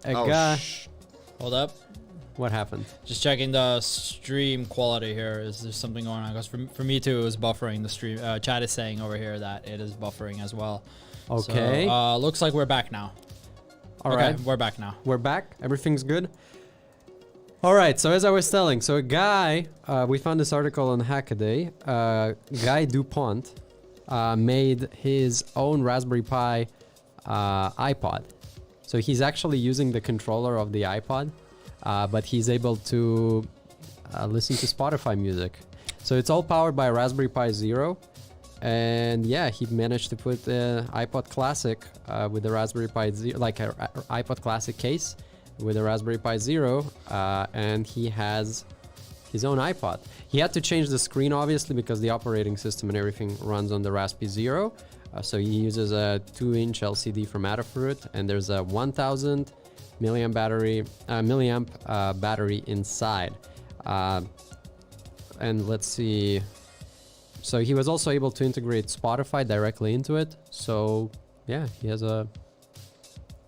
a Oh, guy. Hold up. What happened? Just checking the stream quality here. Is there something going on? Because for me too, it was buffering. The stream chat is saying over here that it is buffering as well. Okay. So, looks like we're back now. All Okay, right. we're back now. We're back. Everything's good. All right. So as I was telling, so a guy, we found this article on Hackaday. Guy DuPont made his own Raspberry Pi iPod. So he's actually using the controller of the iPod, but he's able to listen to Spotify music. So it's all powered by Raspberry Pi Zero. And yeah, he managed to put the iPod Classic with the Raspberry Pi Zero, like a iPod Classic case with a Raspberry Pi Zero, and he has his own iPod. He had to change the screen, obviously, because the operating system and everything runs on the Raspberry Zero. So he uses a 2-inch LCD from Adafruit, and there's a 1000 milliamp battery inside. And let's see. So he was also able to integrate Spotify directly into it. So yeah, he has a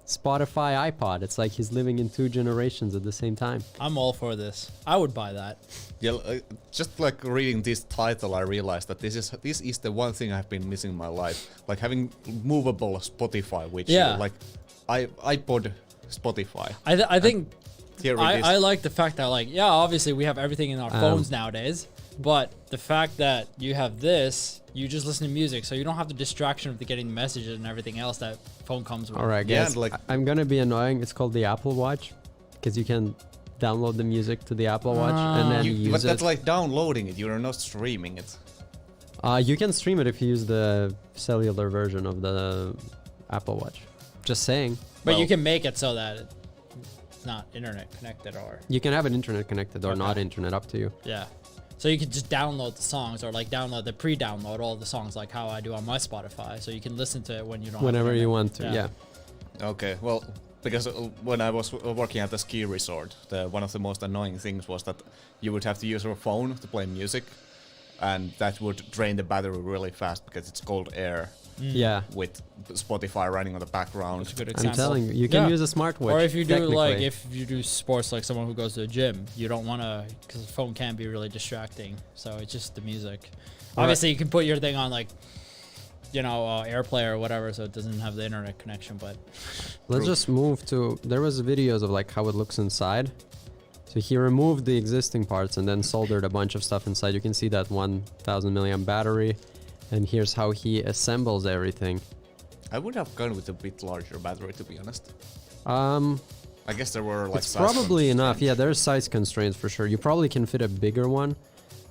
Spotify iPod. It's like he's living in 2 generations at the same time. I'm all for this. I would buy that. Yeah, just like reading this title, I realized that this is the one thing I've been missing in my life, like having movable Spotify, which like iPod Spotify. I think Here it is. I like the fact that, like, yeah, obviously we have everything in our phones nowadays, but the fact that you have this, you just listen to music, so you don't have the distraction of getting messages and everything else that phone comes with. All right, Yeah, guys. like- I'm gonna be annoying. It's called the Apple Watch because you can download the music to the Apple Watch and then use But it. that's like downloading it. You're not streaming it. You can stream it if you use the cellular version of the Apple Watch. Just saying. But you Well- can make it so that it's not internet connected, or You can have it internet connected or Okay. not internet, up to you. yeah. So you can just download the songs, or like download the pre-download all the songs, like how I do on my Spotify, so you can listen to it when you don't. have Whenever you internet. want to, yeah. Okay, well, because when I was working at the ski resort, one of the most annoying things was that you would have to use your phone to play music, and that would drain the battery really fast because it's cold air Yeah. with Spotify running on the background. That's a good I'm example. telling you, you can Yeah. use a smartwatch. Or if you do like technically. if you do sports, like someone who goes to the gym, you don't want to, because the phone can be really distracting. So it's just the music. Obviously, you can put your thing on like, AirPlay or whatever, so it doesn't have the internet connection. But Let's just move to. There was videos of like how it looks inside. So he removed the existing parts and then soldered a bunch of stuff inside. You can see that 1000 milliamp battery, and here's how he assembles everything. I would have gone with a bit larger battery, to be honest. I guess there were like It's size probably enough. constraints. Yeah, there's size constraints for sure. You probably can fit a bigger one,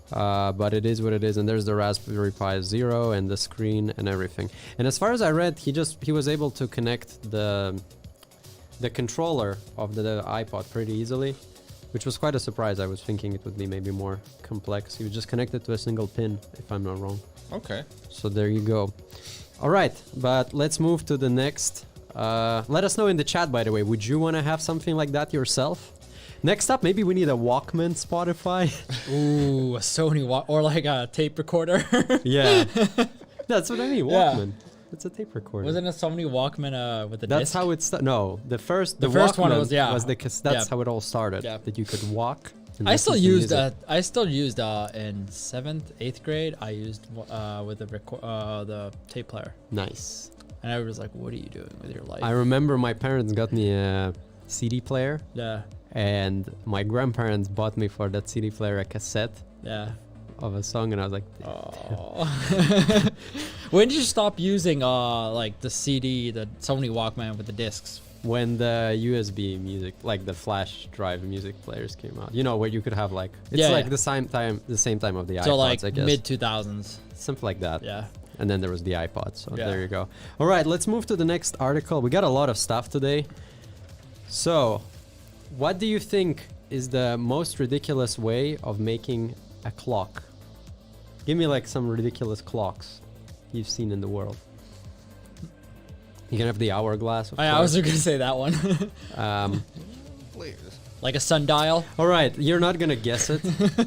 but it is what it is. And there's the Raspberry Pi Zero and the screen and everything. And as far as I read, he was able to connect the controller of the iPod pretty easily, which was quite a surprise. I was thinking it would be maybe more complex. He would just connect it to a single pin, if I'm not wrong. Okay. So there you go. All right, but let's move to the next. Let us know in the chat, by the way. Would you want to have something like that yourself? Next up, maybe we need a Walkman Spotify. ooh, a Sony or like a tape recorder. Yeah, that's what I mean. Yeah. Walkman. It's a tape recorder. Wasn't a Sony Walkman with the That's disc? how it started. No, the first first one Walkman was, yeah. was the that's Yeah. how it all started. Yeah. That you could walk. And I still listen to used music. I still used in 7th, 8th grade. I used with the tape player, Nice. and I was like, "What are you doing with your life?" I remember my parents got me a CD player, yeah, and my grandparents bought me for that CD player a cassette yeah. of a song, and I was like, Oh. When did you stop using like the CD, the Sony Walkman with the discs? when the USB music, like the flash drive music players came out, where you could have like, it's Yeah, like yeah. the same time of the iPods, So like I guess. mid 2000s. Something like that. Yeah. And then there was the iPod, so Yeah. there you go. All right, let's move to the next article. We got a lot of stuff today. So, what do you think is the most ridiculous way of making a clock? Give me like some ridiculous clocks you've seen in the world. You can have the hourglass, of I was course. gonna say that one. Please. Like a sundial. All right, you're not gonna guess it.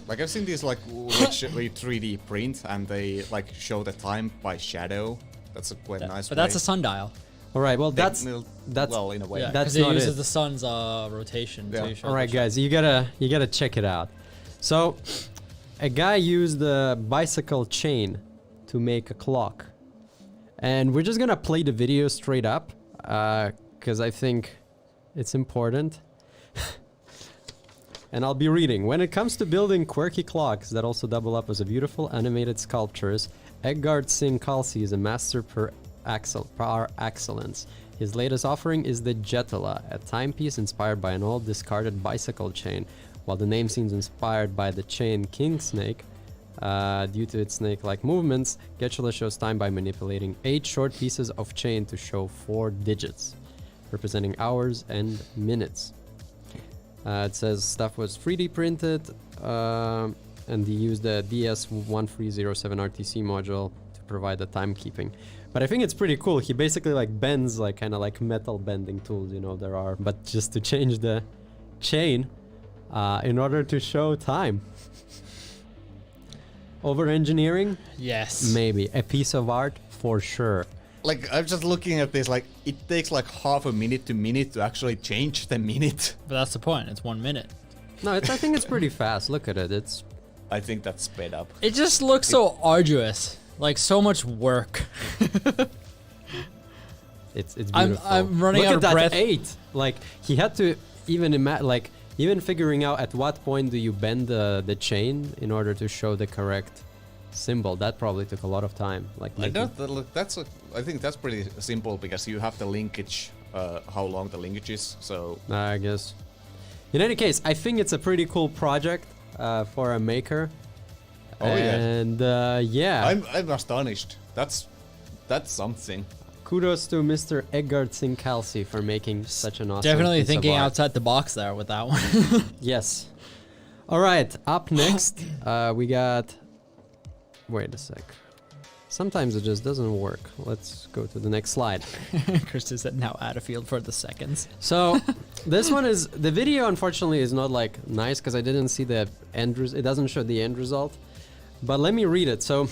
Like I've seen these like which we 3D print and they like show the time by shadow. That's a quite nice. But that's way. a sundial. All right, well that's well, in a way. Yeah, That's because it not uses it. the sun's rotation Yeah. to show all right, the guys. You gotta check it out. So, a guy used a bicycle chain to make a clock, and we're just gonna play the video straight up because I think it's important. And I'll be reading. When it comes to building quirky clocks that also double up as a beautiful animated sculptures, Eggard Singh Khalsi is a master per excellence. His latest offering is the Jetala, a timepiece inspired by an old discarded bicycle chain. While the name seems inspired by the chain King Snake, due to its snake-like movements, Getula shows time by manipulating 8 short pieces of chain to show 4 digits, representing hours and minutes. It says stuff was 3D printed, and he used the DS1307 RTC module to provide the timekeeping. But I think it's pretty cool. He basically like bends like kind of like metal bending tools, you know, there are, but just to change the chain in order to show time. Over engineering? Yes. Maybe. A piece of art? For sure. Like, I'm just looking at this, like, it takes like half a minute to actually change the minute. But that's the point. It's 1 minute. No, I think it's pretty fast. Look at it. It's I think that's sped up. It just looks so arduous. Like so much work. it's beautiful. I'm running Look out at of that breath. 8. Like he had to even even figuring out at what point do you bend the chain in order to show the correct symbol. That probably took a lot of time. Like I don't look. I think that's pretty simple because you have the linkage, how long the linkage is. So I guess. In any case, I think it's a pretty cool project for a maker. Oh, yeah. And yeah. I'm astonished. That's something. Kudos to Mr. Eggard Singh Khalsi for making such an awesome Definitely piece of thinking art. outside the box there with that one. Yes. All right. Up next, we got. Wait a sec. Sometimes it just doesn't work. Let's go to the next slide. Chris is now out of field for the seconds. So this one is the video. Unfortunately, is not like nice because I didn't see the end. It doesn't show the end result. But let me read it. So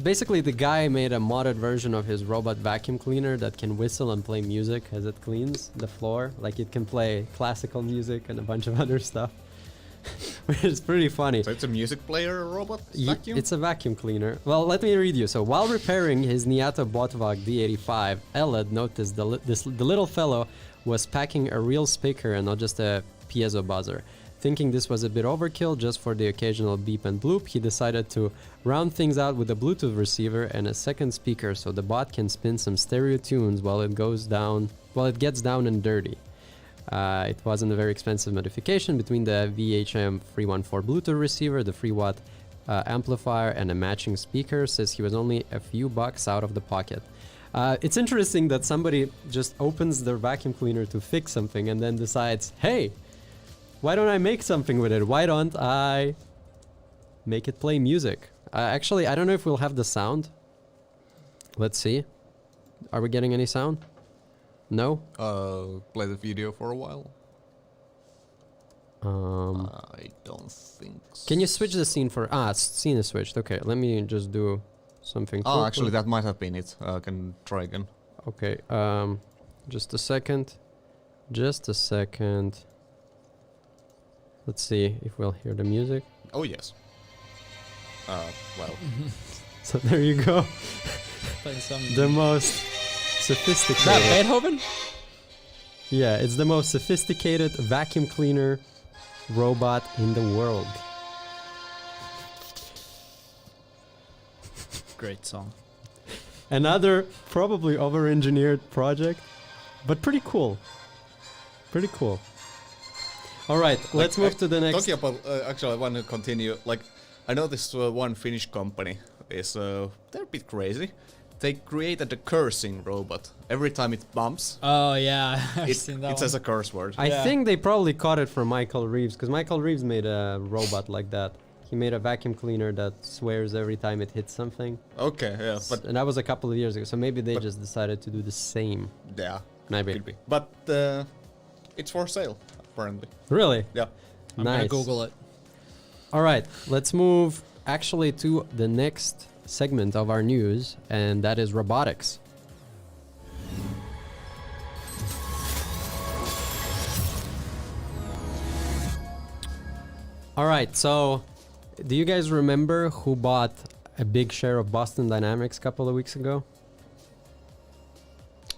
basically, the guy made a modded version of his robot vacuum cleaner that can whistle and play music as it cleans the floor. Like it can play classical music and a bunch of other stuff. Which is pretty funny. So it's a music player robot vacuum? It's a vacuum cleaner. Well, let me read you. So while repairing his Niato Botvog D85, Elad noticed the little fellow was packing a real speaker and not just a piezo buzzer. Thinking this was a bit overkill just for the occasional beep and bloop, he decided to round things out with a Bluetooth receiver and a second speaker so the bot can spin some stereo tunes while it gets down and dirty. It wasn't a very expensive modification between the VHM 314 Bluetooth receiver, the 3-watt amplifier, and a matching speaker. Says he was only a few bucks out of the pocket. It's interesting that somebody just opens their vacuum cleaner to fix something and then decides, hey, why don't I make something with it? Why don't I make it play music? Actually, I don't know if we'll have the sound. Let's see. Are we getting any sound? No? Play the video for a while. I don't think so. Can you switch the scene for... scene is switched. Okay, let me just do something. Oh, actually, that might have been it. I can try again. Okay, just a second. Just a second. Let's see if we'll hear the music. Oh, yes. Well. So there you go. The most sophisticated... Is that Beethoven? Yeah, it's the most sophisticated vacuum cleaner robot in the world. Great song. Another probably over-engineered project, but pretty cool. Pretty cool. All right, let's move to the next. Talking about, actually, I want to continue. Like, I know this one Finnish company is they're a bit crazy. They created a cursing robot. Every time it bumps, Oh yeah, I've seen that it one. says a curse word. I Yeah. think they probably caught it from Michael Reeves, because Michael Reeves made a robot like that. He made a vacuum cleaner that swears every time it hits something. Okay, yeah, but And that was a couple of years ago, so maybe they just decided to do the same. yeah, Maybe. could be. But it's for sale, apparently. Really? Yeah. I'm gonna Nice. Google it. All right, let's move actually to the next segment of our news, and that is robotics. All right, so do you guys remember who bought a big share of Boston Dynamics a couple of weeks ago?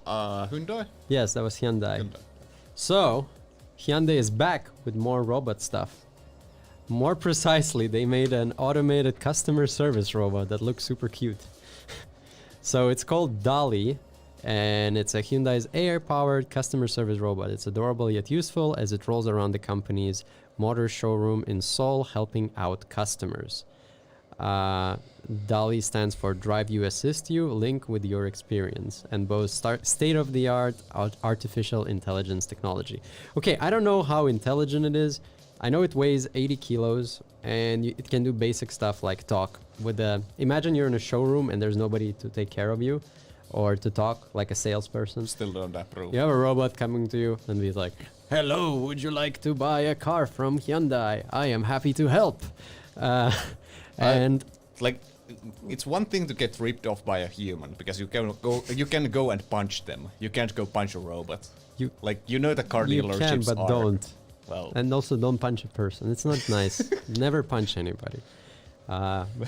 Hyundai? Yes, that was Hyundai. So, Hyundai is back with more robot stuff. More precisely, they made an automated customer service robot that looks super cute. So it's called Dolly, and it's a Hyundai's AI-powered customer service robot. It's adorable yet useful as it rolls around the company's motor showroom in Seoul, helping out customers. Dolly stands for Drive You Assist You, link with your experience, and boasts state-of-the-art artificial intelligence technology. Okay, I don't know how intelligent it is. I know it weighs 80 kilos, and it can do basic stuff like talk. Imagine you're in a showroom and there's nobody to take care of you, or to talk like a salesperson. Still don't approve. You have a robot coming to you and be like, "Hello, would you like to buy a car from Hyundai? I am happy to help." And like, it's one thing to get ripped off by a human because you can go and punch them. You can't go punch a robot. You know the car you dealerships can, but are. don't. Well, And also don't punch a person. It's not nice. Never punch anybody.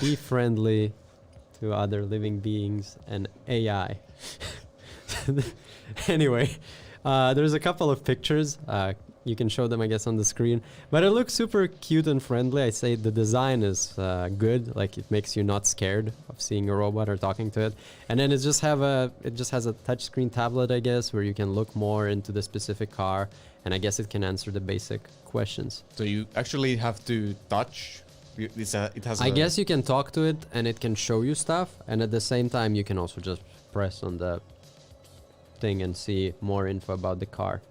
Be friendly to other living beings and AI. Anyway, there's a couple of pictures. You can show them, I guess, on the screen. But it looks super cute and friendly. I say the design is good. Like, it makes you not scared of seeing a robot or talking to it. And then it just has a touchscreen tablet, I guess, where you can look more into the specific car. And I guess it can answer the basic questions. So you actually have to touch. I guess you can talk to it and it can show you stuff. And at the same time, you can also just press on the thing and see more info about the car.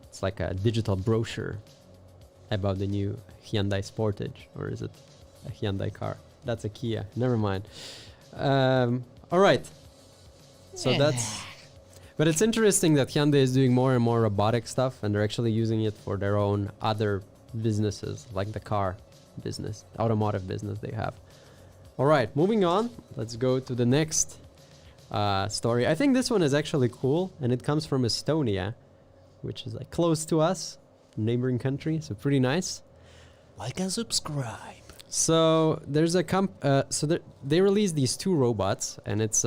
It's like a digital brochure about the new Hyundai Sportage. Or is it a Hyundai car? That's a Kia. Never mind. All right. So that's... But it's interesting that Hyundai is doing more and more robotic stuff, and they're actually using it for their own other businesses, like the car business, automotive business they have. All right, moving on. Let's go to the next story. I think this one is actually cool, and it comes from Estonia, which is like close to us, neighboring country, so pretty nice. Like and subscribe. So there's a they released these two robots, and it's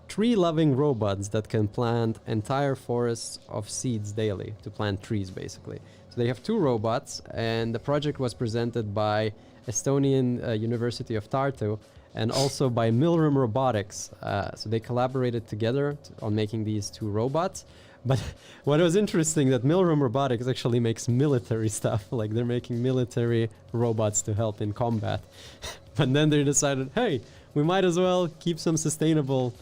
tree-loving robots that can plant entire forests of seeds daily to plant trees, basically. So they have two robots, and the project was presented by Estonian University of Tartu and also by Milram Robotics. So they collaborated together on making these two robots. But what was interesting that Milram Robotics actually makes military stuff, like they're making military robots to help in combat. But then they decided, hey, we might as well keep some sustainable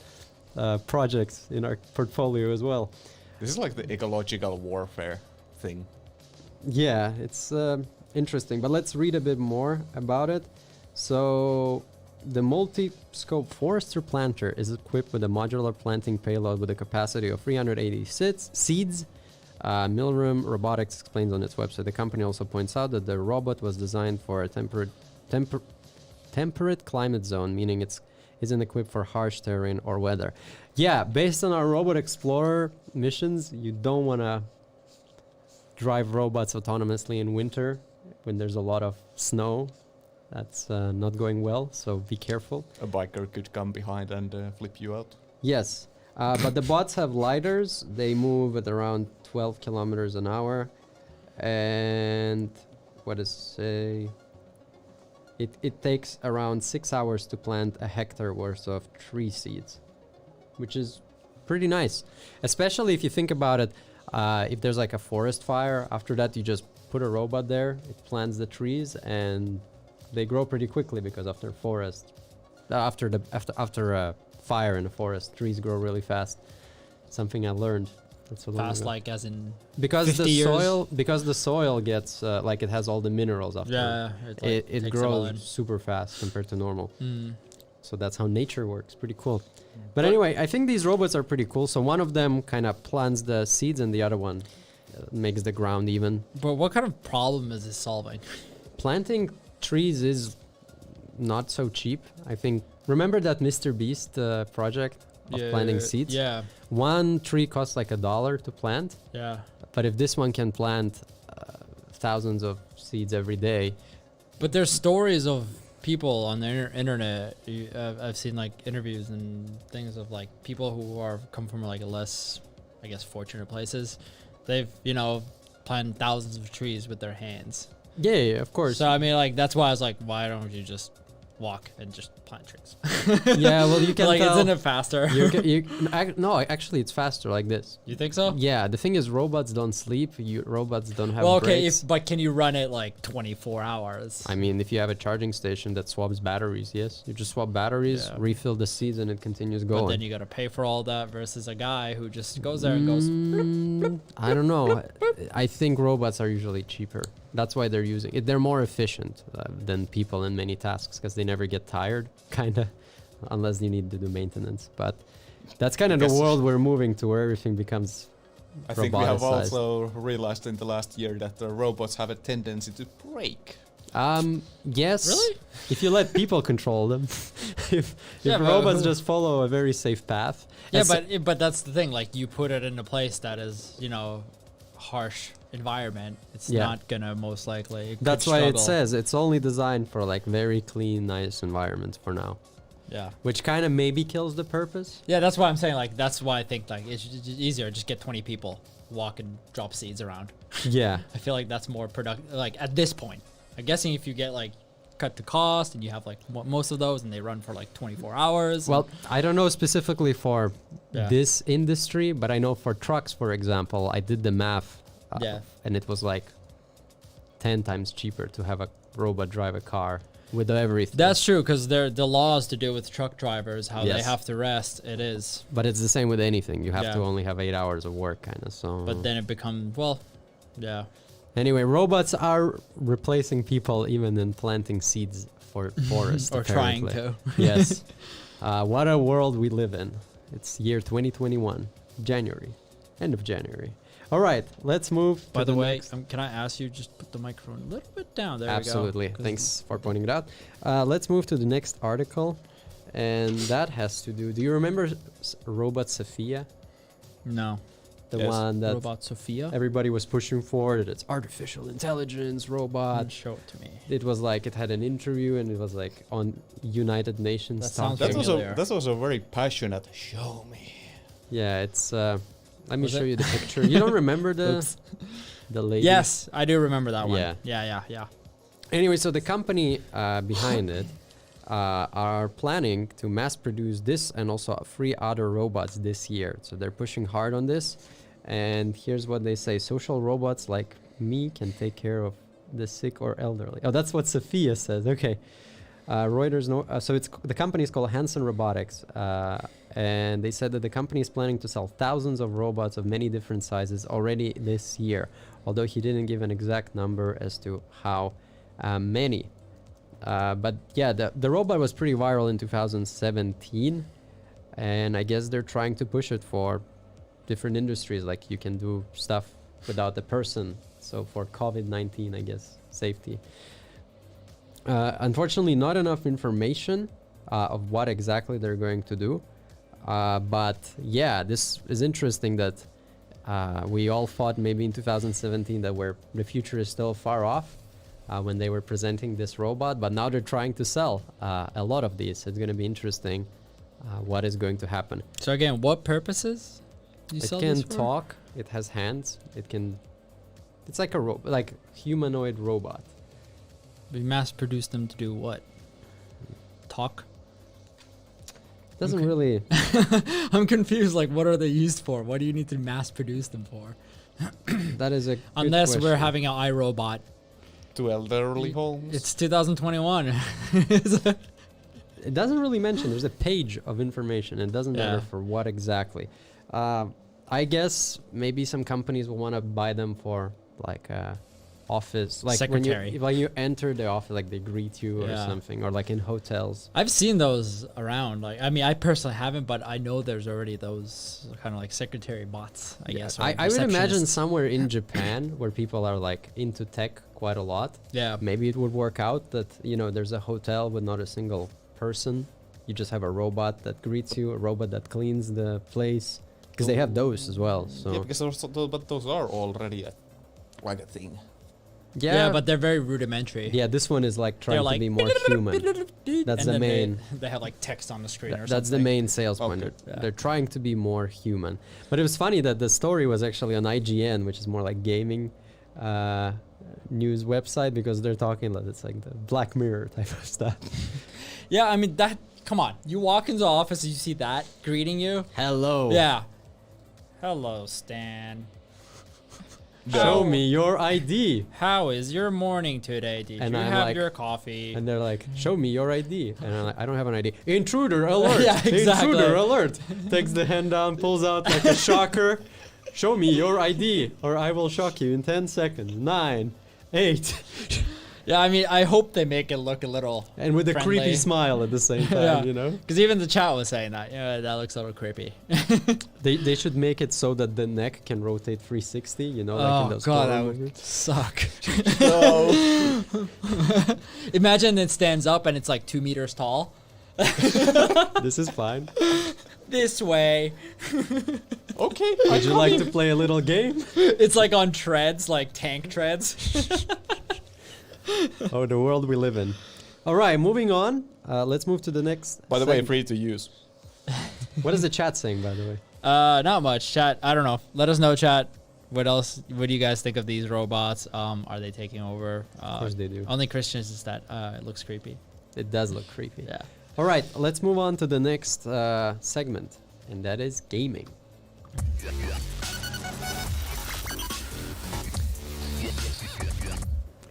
projects in our portfolio as well. This is like the ecological warfare thing. Yeah, it's interesting, but let's read a bit more about it. So the multi-scope forester planter is equipped with a modular planting payload with a capacity of 380 seeds. Milram Robotics explains on its website. The company also points out that the robot was designed for a temperate climate zone, meaning it isn't equipped for harsh terrain or weather. Yeah, based on our Robot Explorer missions, you don't want to drive robots autonomously in winter when there's a lot of snow. That's not going well, so be careful. A biker could come behind and flip you out. Yes, but the bots have lidars. They move at around 12 kilometers an hour. And what does it say? It takes around 6 hours to plant a hectare worth of tree seeds, which is pretty nice. Especially if you think about it, if there's like a forest fire, after that you just put a robot there, it plants the trees, and they grow pretty quickly because after a fire in a forest, trees grow really fast. Something I learned. That's what Fast, like as in because 50 the years? soil, because the soil gets like it has all the minerals after. Yeah, it takes a grows while. super fast compared to normal. Mm. So that's how nature works. Pretty cool. But anyway, I think these robots are pretty cool. So one of them kind of plants the seeds, and the other one makes the ground even. But what kind of problem is this solving? Planting trees is not so cheap. I think. Remember that Mr. Beast project of planting seeds? Yeah, One tree costs like $1 to plant. yeah. But if this one can plant thousands of seeds every day. But there's stories of people on the internet. I've seen like interviews and things of like people who are come from like less, I guess, fortunate places. They've planted thousands of trees with their hands. Yeah, of course. So I mean, like that's why I was like, why don't you just walk and just plant trees? Yeah, well, you can like, tell. isn't it faster? No, actually, it's faster like this. You think so? Yeah, the thing is, robots don't sleep. Robots don't have Well, okay, breaks. but can you run it like 24 hours? I mean, if you have a charging station that swaps batteries, yes, you just swap batteries, refill the seeds, and it continues going. But then you got to pay for all that versus a guy who just goes there and goes. I don't know. I think robots are usually cheaper. That's why they're using it. They're more efficient than people in many tasks because they never get tired, kind of, unless you need to do maintenance. But that's kind of the world we're moving to, where everything becomes I think we have also realized in the last year that the robots have a tendency to break. Yes. Really? If you let people control them. if robots just follow a very safe path. Yeah, but that's the thing. Like, you put it in a place that is, harsh environment. It's not gonna most likely. That's why it says it's only designed for like very clean, nice environments for now. Yeah. Which kind of maybe kills the purpose. Yeah, that's why I'm saying, like, that's why I think, like, it's just easier. Just get 20 people, walk and drop seeds around. Yeah. I feel like that's more productive, like, at this point. I'm guessing if you get, like, cut the cost and you have, like, most of those and they run for, like, 24 hours. Well, I don't know specifically for this industry, but I know for trucks, for example, I did the math. And it was, like, 10 times cheaper to have a robot drive a car. With everything. That's true, because the laws to do with truck drivers, how they have to rest, it is. But it's the same with anything. You have to only have 8 hours of work, kind of. So. But then it becomes, well, yeah. Anyway, robots are replacing people even in planting seeds for forests. Or apparently. trying to. Yes. What a world we live in. It's year 2021, January, end of January. All right, let's move. By the way, can I ask you just put the microphone a little bit down? There Absolutely. we go. Thanks for pointing it out. Let's move to the next article. And that has to do you remember Robot Sophia? No. The one that Robot Sophia? everybody was pushing for. It's artificial intelligence robot. Show it to me. It was like, it had an interview and it was like on United Nations. That sounds familiar. That was a very passionate, show me. Yeah, it's... let me show you the picture. You don't remember the lady? Yes, I do remember that one. Yeah. Yeah. Anyway, so the company behind it are planning to mass produce this and also 3 other robots this year. So they're pushing hard on this. And here's what they say. Social robots like me can take care of the sick or elderly. Oh, that's what Sophia says. Okay. Reuters know. So the company is called Hanson Robotics. And they said that the company is planning to sell thousands of robots of many different sizes already this year, although he didn't give an exact number as to how many. But yeah, the robot was pretty viral in 2017, and I guess they're trying to push it for different industries, like you can do stuff without the person. So for COVID-19, I guess, safety. Unfortunately, not enough information of what exactly they're going to do. But yeah, this is interesting that we all thought maybe in 2017 that the future is still far off when they were presenting this robot, but now they're trying to sell a lot of these. It's going to be interesting what is going to happen. So again, what purposes do you sell this for? It can talk. It has hands. It's like a humanoid robot. We mass produce them to do what? Talk? Doesn't really... I'm confused. Like, what are they used for? What do you need to mass produce them for? That is a Unless good we're question. having an iRobot. To elderly homes. It's 2021. It doesn't really mention. There's a page of information. It doesn't matter for what exactly. I guess maybe some companies will want to buy them for like office, like secretary. when you enter the office, like they greet you or something, or like in hotels. I've seen those around. Like, I mean, I personally haven't, but I know there's already those kind of like secretary bots, I guess. I would imagine somewhere in Japan where people are like into tech quite a lot. Yeah. Maybe it would work out that, there's a hotel with not a single person. You just have a robot that greets you, a robot that cleans the place. Because they have those as well. So yeah, because those are already like a thing. Yeah, but they're very rudimentary. Yeah, this one is like trying They're like to be more human. That's and the then main. They have like text on the screen or something. That's the main sales point. Okay. They're trying to be more human. But it was funny that the story was actually on IGN, which is more like gaming news website, because they're talking like it's like the Black Mirror type of stuff. Yeah, I mean that. Come on, you walk into the office and you see that greeting you. Hello. Yeah. Hello, Stan. Show me your ID. How is your morning today? Did And you I'm have like- your coffee? And they're like, show me your ID. And I'm like, I don't have an ID. Intruder alert. Yeah, exactly. Intruder alert. Takes the hand down, pulls out like a shocker. Show me your ID or I will shock you in 10 seconds. 9, 8. Yeah, I mean, I hope they make it look a little. And with a friendly. creepy smile at the same time, Yeah. you know? Because even the chat was saying that. Yeah, that looks a little creepy. They should make it so that the neck can rotate 360, you know, like in Oh those god, horror that would movies. suck. No. Imagine it stands up and it's like 2 meters tall. This is fine. This way. Okay. Would you like to play a little game? It's like on treads, like tank treads. Oh, the world we live in. All right, moving on. Let's move to the next. By the way, segment. free to use. What is the chat saying, by the way? Not much. Chat, I don't know. Let us know, chat. What else? What do you guys think of these robots? Are they taking over? Of course they do. Only Christians is that it looks creepy. It does look creepy. Yeah. All right, let's move on to the next segment, and that is gaming.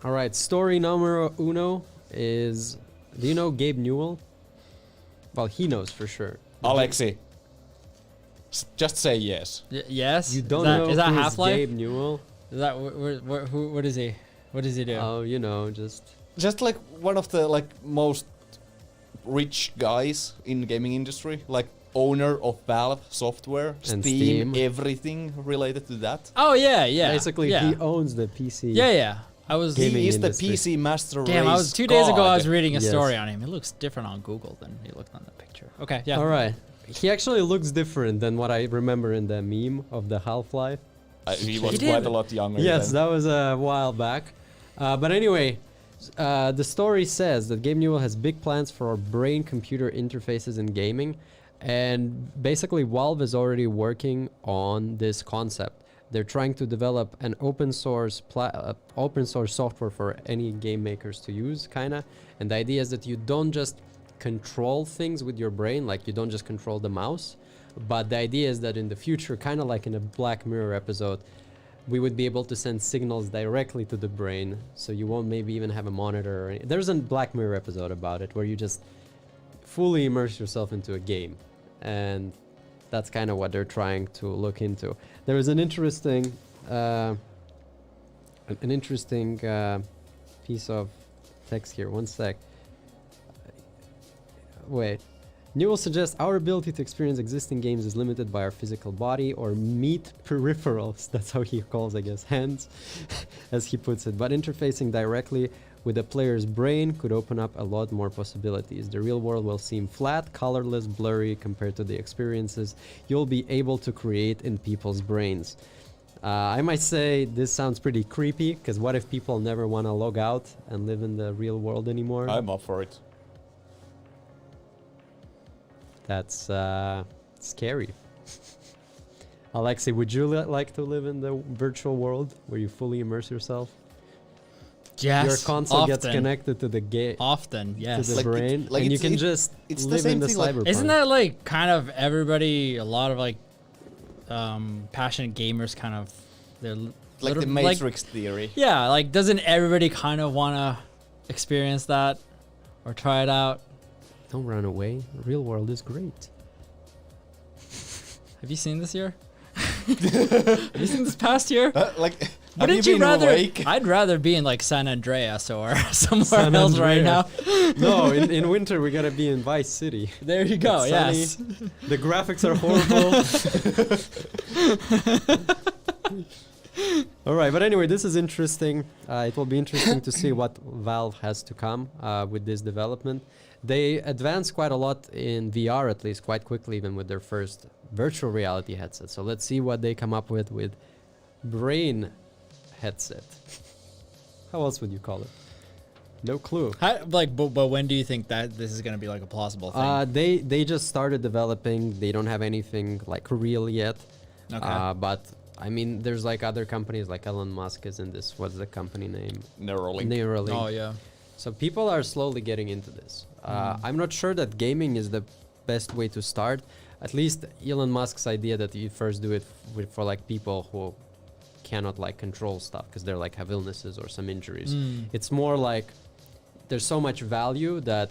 All right, story numero uno is, do you know Gabe Newell? Well, he knows for sure. Alexi. Just say yes. Yes. You don't is that, know is that who is Half-Life? Gabe Newell? Is that who? What is he? What does he do? Oh, you know, just Just like one of the like most rich guys in gaming industry, like owner of Valve software, And Steam, Steam. everything related to that. Oh yeah, yeah. basically yeah. he owns the PC. Yeah, yeah. I was. Gaming He is the industry. PC master Damn, I race was 2 days ago. I was god. reading a Yes. story on him. It looks different on Google than he looked on the picture. Okay, yeah. All right. He actually looks different than what I remember in the meme of the Half-Life. He was He quite did. a lot younger. Yes, then. that was a while back. But anyway, the story says that Gabe Newell has big plans for brain-computer interfaces in gaming, and basically Valve is already working on this concept. They're trying to develop an open source software for any game makers to use, kinda. And the idea is that you don't just control things with your brain, like you don't just control the mouse, but the idea is that in the future, kind of like in a Black Mirror episode, we would be able to send signals directly to the brain, so you won't maybe even have a monitor. There's a Black Mirror episode about it where you just fully immerse yourself into a game, and that's kind of what they're trying to look into. There is an interesting piece of text here. One sec. Wait. Newell suggests our ability to experience existing games is limited by our physical body or meat peripherals. That's how he calls, I guess, hands, as he puts it. But interfacing directly with a player's brain could open up a lot more possibilities. The real world will seem flat, colorless, blurry compared to the experiences you'll be able to create in people's brains. I might say this sounds pretty creepy, because what if people never want to log out and live in the real world anymore? I'm up for it. That's scary. Alexei, would you like to live in the virtual world where you fully immerse yourself? Yes. Your console often. gets connected to the Often, to yes. the Like, brain, like and you it's- can it- just it's the live in same the thing, like- cyberpunk. Isn't that like kind of everybody? A lot of like passionate gamers kind of they're Like the Matrix theory. Yeah, like doesn't everybody kind of want to experience that or try it out? Don't run away. The real world is great. Have you seen this year? Have you seen this past year? Like, have Wouldn't you you been rather? awake? I'd rather be in like San Andreas or somewhere San else right now. Andreas. No, in winter we gotta be in Vice City. There you go. It's Yes. sunny. The graphics are horrible. All right, but anyway, this is interesting. It will be interesting to see what Valve has to come with this development. They advanced quite a lot in VR, at least quite quickly, even with their first virtual reality headset. So let's see what they come up with brain headset. How else would you call it? No clue. But when do you think that this is going to be like a plausible thing? They just started developing. They don't have anything like real yet. Okay. But I mean, there's like other companies, like Elon Musk is in this. What's the company name? Neuralink. Neuralink. Oh yeah. So people are slowly getting into this. I'm not sure that gaming is the best way to start. At least Elon Musk's idea that you first do it for like people who cannot like control stuff because they're like have illnesses or some injuries. It's more like there's so much value that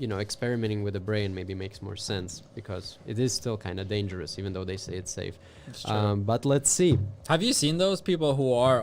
experimenting with the brain maybe makes more sense because it is still kind of dangerous even though they say it's safe. It's true. But let's see. Have you seen those people who are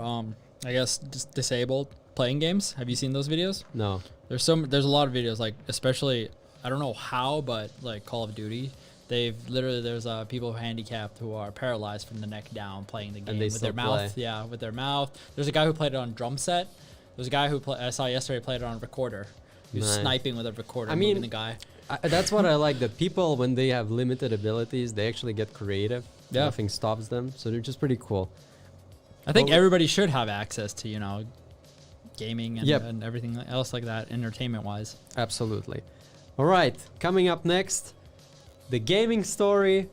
I guess just disabled playing games? Have you seen those videos? No. There's a lot of videos, like especially I don't know how, but like Call of Duty, there's people handicapped who are paralyzed from the neck down playing the game with their mouth. Yeah, with their mouth. There's a guy who played it on drum set. There's a guy who I saw yesterday played it on a recorder. He was sniping with a recorder, moving the guy. That's what I like. That people, when they have limited abilities, they actually get creative. Yeah. Nothing stops them. So they're just pretty cool. I think everybody should have access to gaming and everything else like that, entertainment-wise. Absolutely. All right, coming up next, the gaming story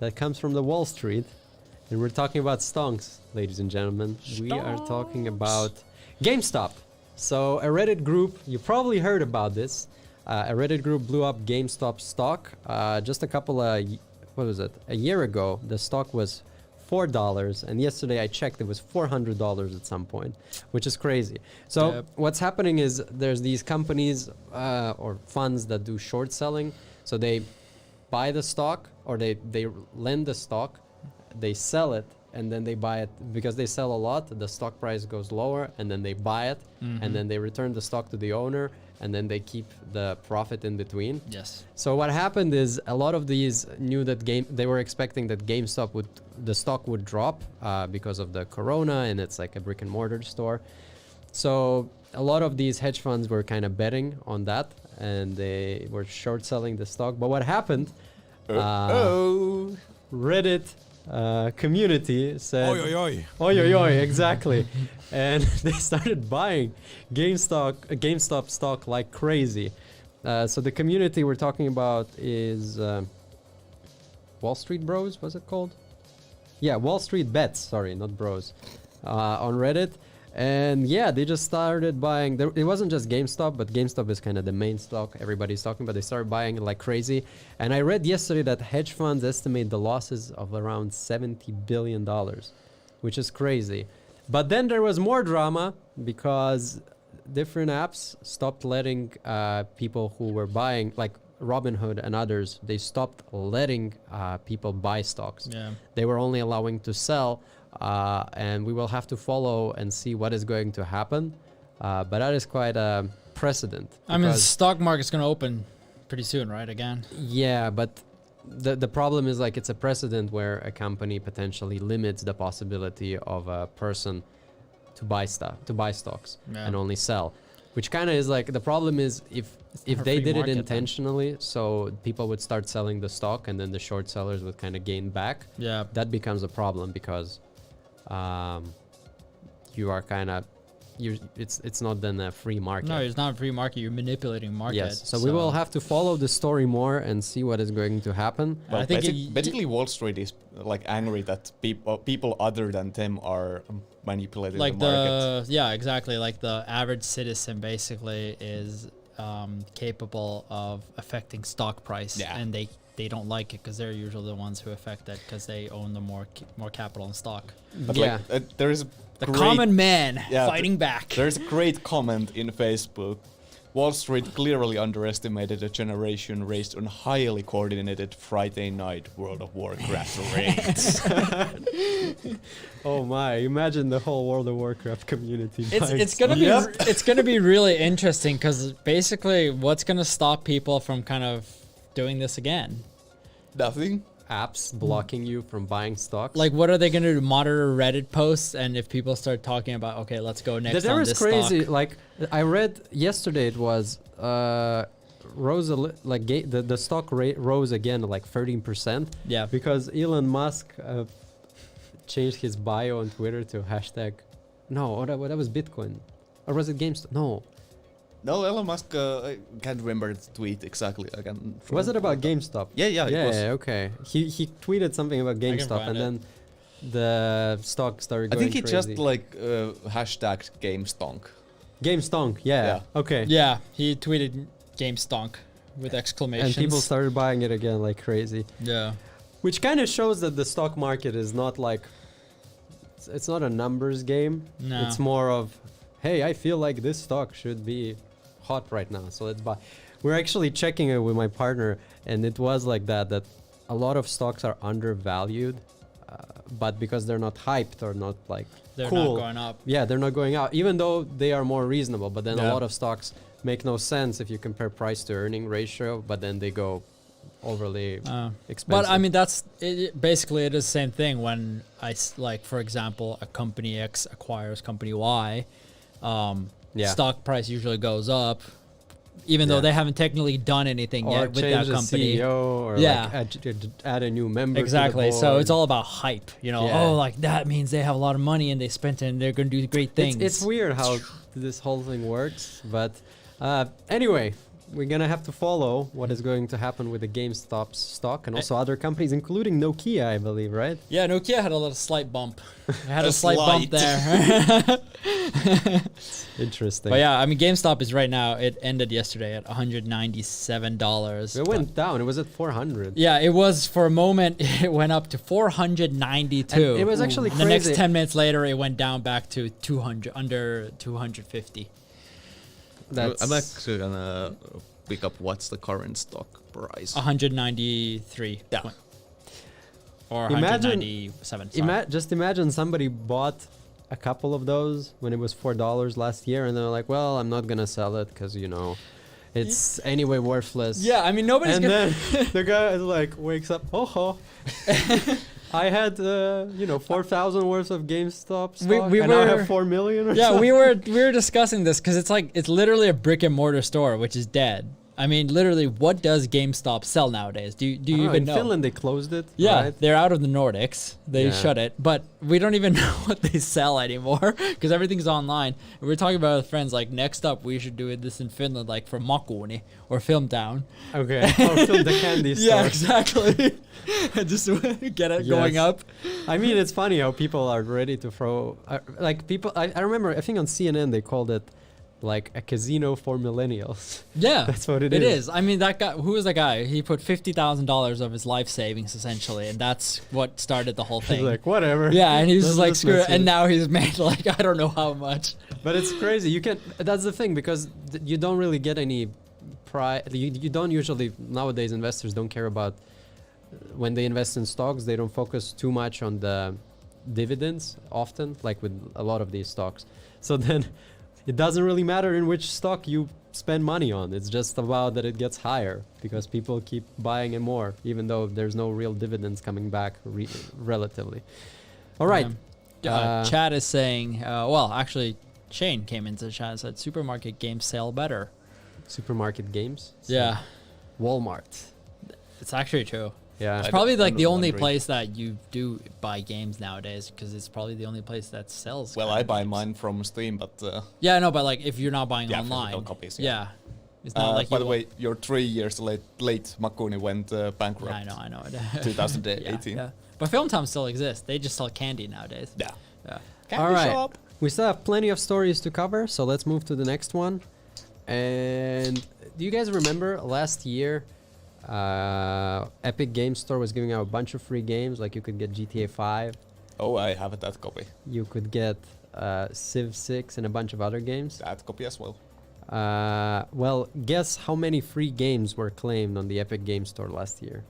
that comes from the Wall Street. And we're talking about Stonks, ladies and gentlemen. We are talking about GameStop. So a Reddit group, you probably heard about this. A Reddit group blew up GameStop stock. Just a year ago, the stock was $4, and yesterday I checked, it was $400 at some point, which is crazy. So what's happening is there's these companies or funds that do short selling. So they buy the stock, or they lend the stock, they sell it, and then they buy it. Because they sell a lot, the stock price goes lower, and then they buy it, and then they return the stock to the owner, and then they keep the profit in between. Yes. So what happened is a lot of these knew that they were expecting that GameStop the stock would drop because of the corona, and it's like a brick and mortar store. So a lot of these hedge funds were kind of betting on that, and they were short selling the stock. But what happened? Reddit community said, Oi, oi, oi. Oi, oi, oi, exactly. And they started buying GameStop stock like crazy. So the community we're talking about is Wall Street Bros, was it called? Yeah, Wall Street Bets, sorry, not Bros, on Reddit. And yeah, they just started buying. It wasn't just GameStop, but GameStop is kind of the main stock everybody's talking about. They started buying like crazy. And I read yesterday that hedge funds estimate the losses of around $70 billion, which is crazy. But then there was more drama because different apps stopped letting people who were buying, like Robinhood and others, they stopped letting people buy stocks. Yeah. They were only allowing to sell. And we will have to follow and see what is going to happen. But that is quite a precedent. I mean, the stock market's going to open pretty soon, right? Again. Yeah, but the problem is like it's a precedent where a company potentially limits the possibility of a person to buy stocks and only sell. Which kind of is like, the problem is if they did it intentionally, so people would start selling the stock and then the short sellers would kind of gain back. Yeah. That becomes a problem because you are kind of it's not then a free market. No, it's not a free market. You're manipulating market. Yes, so we will have to follow the story more and see what is going to happen. Well, I think basically Wall Street is like angry that people other than them are manipulating like the market. Yeah, exactly. Like the average citizen basically is capable of affecting stock price, and they don't like it because they're usually the ones who affect it because they own the more capital in stock. But there is the common man fighting back. There's a great comment in Facebook. Wall Street clearly underestimated a generation raised on highly coordinated Friday night World of Warcraft raids. Oh my! Imagine the whole World of Warcraft community. It's gonna be really interesting because basically, what's gonna stop people from kind of doing this again? Nothing. Apps blocking you from buying stocks. Like, what are they going to do? Monitor Reddit posts, and if people start talking about, okay, let's go next on this crazy. stock. Like, I read yesterday, it was rose the stock rate rose again like 13%. Yeah, because Elon Musk changed his bio on Twitter to No, that was Bitcoin. Or was it GameStop? No. No, Elon Musk, I can't remember the tweet exactly. I can. Was it about GameStop? Yeah, it was. Yeah, okay. He tweeted something about GameStop, and then the stock started I going think he crazy. just like hashtagged GameStonk. GameStonk, yeah. Okay. Yeah, he tweeted GameStonk with exclamations. And people started buying it again like crazy. Yeah. Which kind of shows that the stock market is not like... It's not a numbers game. No. It's more of, hey, I feel like this stock should be hot right now, so let's buy. We're actually checking it with my partner, and it was like that a lot of stocks are undervalued, but because they're not hyped or not like They're cool, not going up. yeah, they're not going out, even though they are more reasonable. But then a Yeah. lot of stocks make no sense if you compare price to earning ratio, but then they go overly expensive. But I mean, that's it, basically it is the same thing when like, for example, a company X acquires company Y, stock price usually goes up, even though they haven't technically done anything or yet with that change the company. CEO, or like add a new member. Exactly. To the So board. it's all about hype. You know, Yeah. oh, like that means they have a lot of money and they spent it and they're going to do great things. It's weird how this whole thing works, but anyway, we're gonna have to follow what is going to happen with the GameStop stock and also other companies, including Nokia, I believe, right? Yeah, Nokia had a little slight bump. It had a A slight bump slight. there. Interesting. But yeah, I mean, GameStop is right now, it ended yesterday at $197. It went down. It was at 400. Yeah, it was for a moment, it went up to 492. And it was actually The next crazy. 10 minutes later, it went down back to 200, under 250. I'm actually gonna pick up what's the current stock price. 193. Yeah. Or Imagine- 197. Sorry. Just imagine somebody bought a couple of those when it was $4 last year, and they're like, well, I'm not gonna sell it because, you know, it's anyway worthless. Yeah, I mean, nobody's And gonna... then the guy is like wakes up, oh, I had 4,000 worth of GameStop stock, we and I were- have 4 million. Or Yeah, something. we were discussing this because it's literally a brick and mortar store, which is dead. I mean, literally, what does GameStop sell nowadays? Do I you don't know, even in know? Finland they closed it. Yeah, right? they're out of the Nordics. They Yeah. shut it, but we don't even know what they sell anymore because everything's online. And we're talking about with friends like next up we should do this in Finland, like for Makuni or Filmtown. Okay. Oh, fill the candy store. Yeah, exactly. Just get it going Yes. up. I mean, it's funny how people are ready to throw. Like people, I remember. I think on CNN they called it like a casino for millennials. Yeah, That's what it It is. is. I mean, that guy. Who was that guy? He put $50,000 of his life savings essentially, and that's what started the whole He's thing. like, whatever. Yeah, and he's Let's just like, just screw mess it. with And it. now he's made like I don't know how much. But it's crazy. You can. That's the thing, because you don't really get any you don't usually nowadays. Investors don't care about when they invest in stocks. They don't focus too much on the dividends often, like with a lot of these stocks. So then it doesn't really matter in which stock you spend money on. It's just about that it gets higher because people keep buying it more, even though there's no real dividends coming back relatively. All right. Chad is saying, well, actually, Shane came into the chat and said supermarket games sell better. Supermarket games. So Yeah, Walmart. it's actually true. Yeah. It's I probably don't- like I'm the not only wondering. place that you do buy games nowadays because it's probably the only place that sells. Well, kind I of buy games. mine from Steam, but Yeah, no, but like if you're not buying Yeah, online, physical copies, yeah. yeah. It's not like by you the way, you're 3 years late. Makuni went bankrupt. I know it. 2018. Yeah. But Filmtown still exists. They just sell candy nowadays. Yeah. Yeah. All right. We still have plenty of stories to cover, so let's move to the next one. And do you guys remember last year, Epic Games Store was giving out a bunch of free games, like you could get GTA 5, Oh, I have that copy. you could get Civ 6 and a bunch of other games. That copy as well. Well, guess how many free games were claimed on the Epic Games Store last year?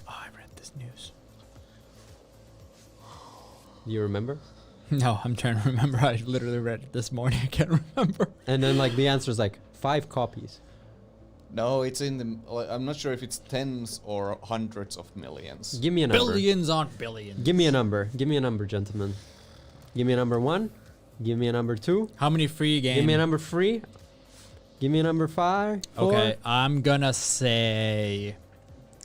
Oh, I read this news. Do you remember? No, I'm trying to remember. I literally read it this morning. I can't remember. And then like the answer is like 5 copies. No, it's in the. I'm not sure if it's tens or hundreds of millions. Give me a number. Billions on billions. Give me a number. Give me a number, gentlemen. Give me a number 1. Give me a number 2. How many free games? Give me a number 3. Give me a number 5. 4. Okay, I'm gonna say.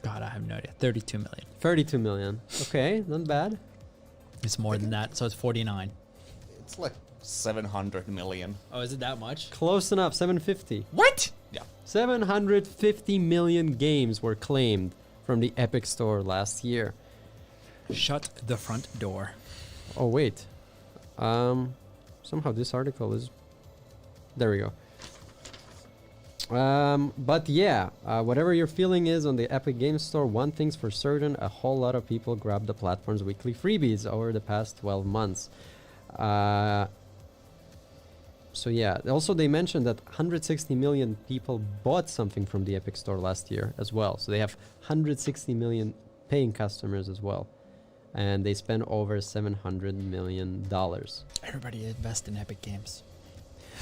God, I have no idea. 32 million. 32 million. Okay, not bad. It's more than that, so it's 49. It's like 700 million. Oh, is it that much? Close enough, 750. What? Yeah. 750 million games were claimed from the Epic Store last year. Shut the front door. Oh wait, somehow this article is. There we go. But yeah, whatever your feeling is on the Epic Games Store, one thing's for certain: a whole lot of people grabbed the platform's weekly freebies over the past 12 months. So yeah, also they mentioned that 160 million people bought something from the Epic Store last year as well. So they have 160 million paying customers as well. And they spent over $700 million. Everybody invest in Epic Games.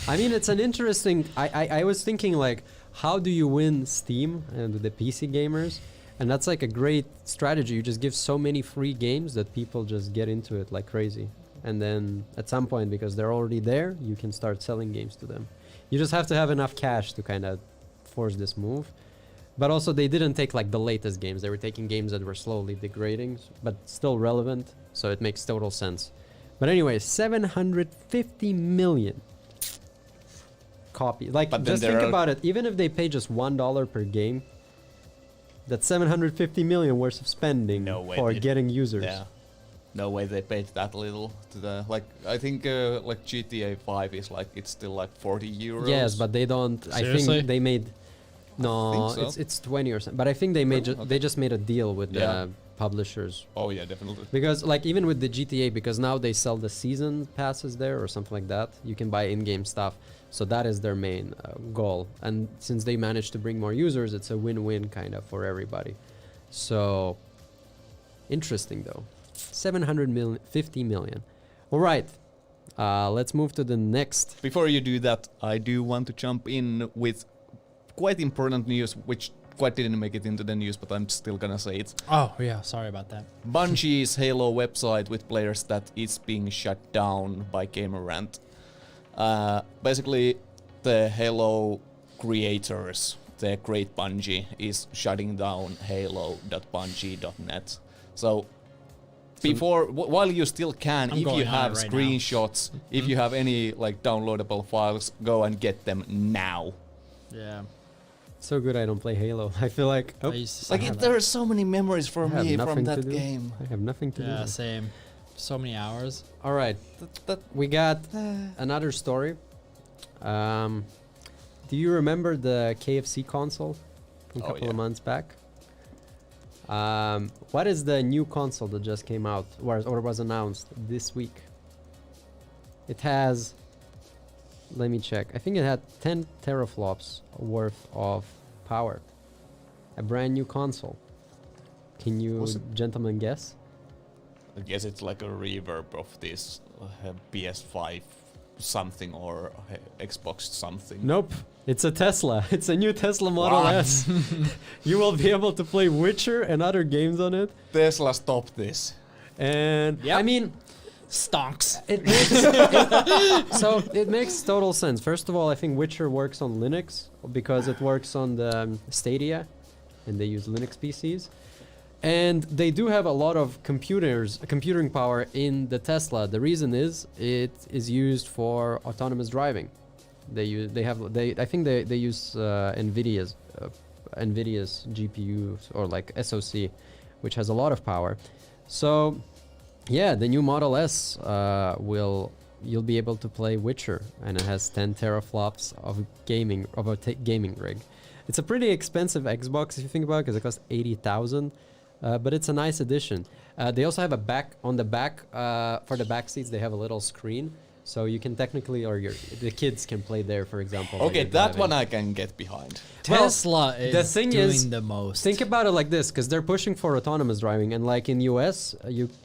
I mean, it's an interesting... I was thinking, like, how do you win Steam and the PC gamers? And that's like a great strategy. You just give so many free games that people just get into it like crazy. And then at some point, because they're already there, you can start selling games to them. You just have to have enough cash to kind of force this move. But also they didn't take like the latest games. They were taking games that were slowly degrading, but still relevant. So it makes total sense. But anyway, 750 million copy. Like, But just think about it. Even if they pay just $1 per game, that's 750 million worth of spending for getting users. Yeah. No way they paid that little to the, like, I think like GTA 5 is like, it's still like 40 euros. Yes, but they don't. Seriously? I think they made. No, think so. it's 20 or something. But I think they made they just made a deal with the publishers. Oh yeah, definitely. Because like even with the GTA, because now they sell the season passes there or something like that. You can buy in-game stuff. So that is their main goal. And since they managed to bring more users, it's a win-win kind of for everybody. So interesting though. 750 million. All right. Let's move to the next. Before you do that, I do want to jump in with quite important news, which quite didn't make it into the news, but I'm still gonna say it. Oh, yeah, sorry about that. Bungie's Halo website with players that is being shut down by GamerRant. Basically, the Halo creators, the great Bungie, is shutting down halo.bungie.net. So, while you still can, if you have screenshots, if you have any like downloadable files, go and get them now. Yeah. So good I don't play Halo. I feel like There are so many memories for me from that game. I have nothing to do. Yeah, same. So many hours. All right, we got another story. Do you remember the KFC console from a couple of months back? What is the new console that just came out or was announced this week? It has, let me check. I think it had 10 teraflops worth of power. A brand new console. Can you gentlemen guess? I guess it's like a reverb of this PS5 something or Xbox something. Nope. It's a Tesla. It's a new Tesla Model S. You will be able to play Witcher and other games on it. Tesla, stop this. And I mean, Stonks. It makes total sense. First of all, I think Witcher works on Linux because it works on the Stadia, and they use Linux PCs. And they do have a lot of computing power in the Tesla. The reason is it is used for autonomous driving. I think they use Nvidia's GPUs or like SoC, which has a lot of power. So yeah, the new Model S you'll be able to play Witcher, and it has 10 teraflops of gaming rig. It's a pretty expensive Xbox if you think about it, because it costs 80,000. But it's a nice addition. They also have on the back, for the back seats, they have a little screen. So you can technically, the kids can play there, for example. Okay, that one I can get behind. Tesla is doing the most. Think about it like this, because they're pushing for autonomous driving. And like in US,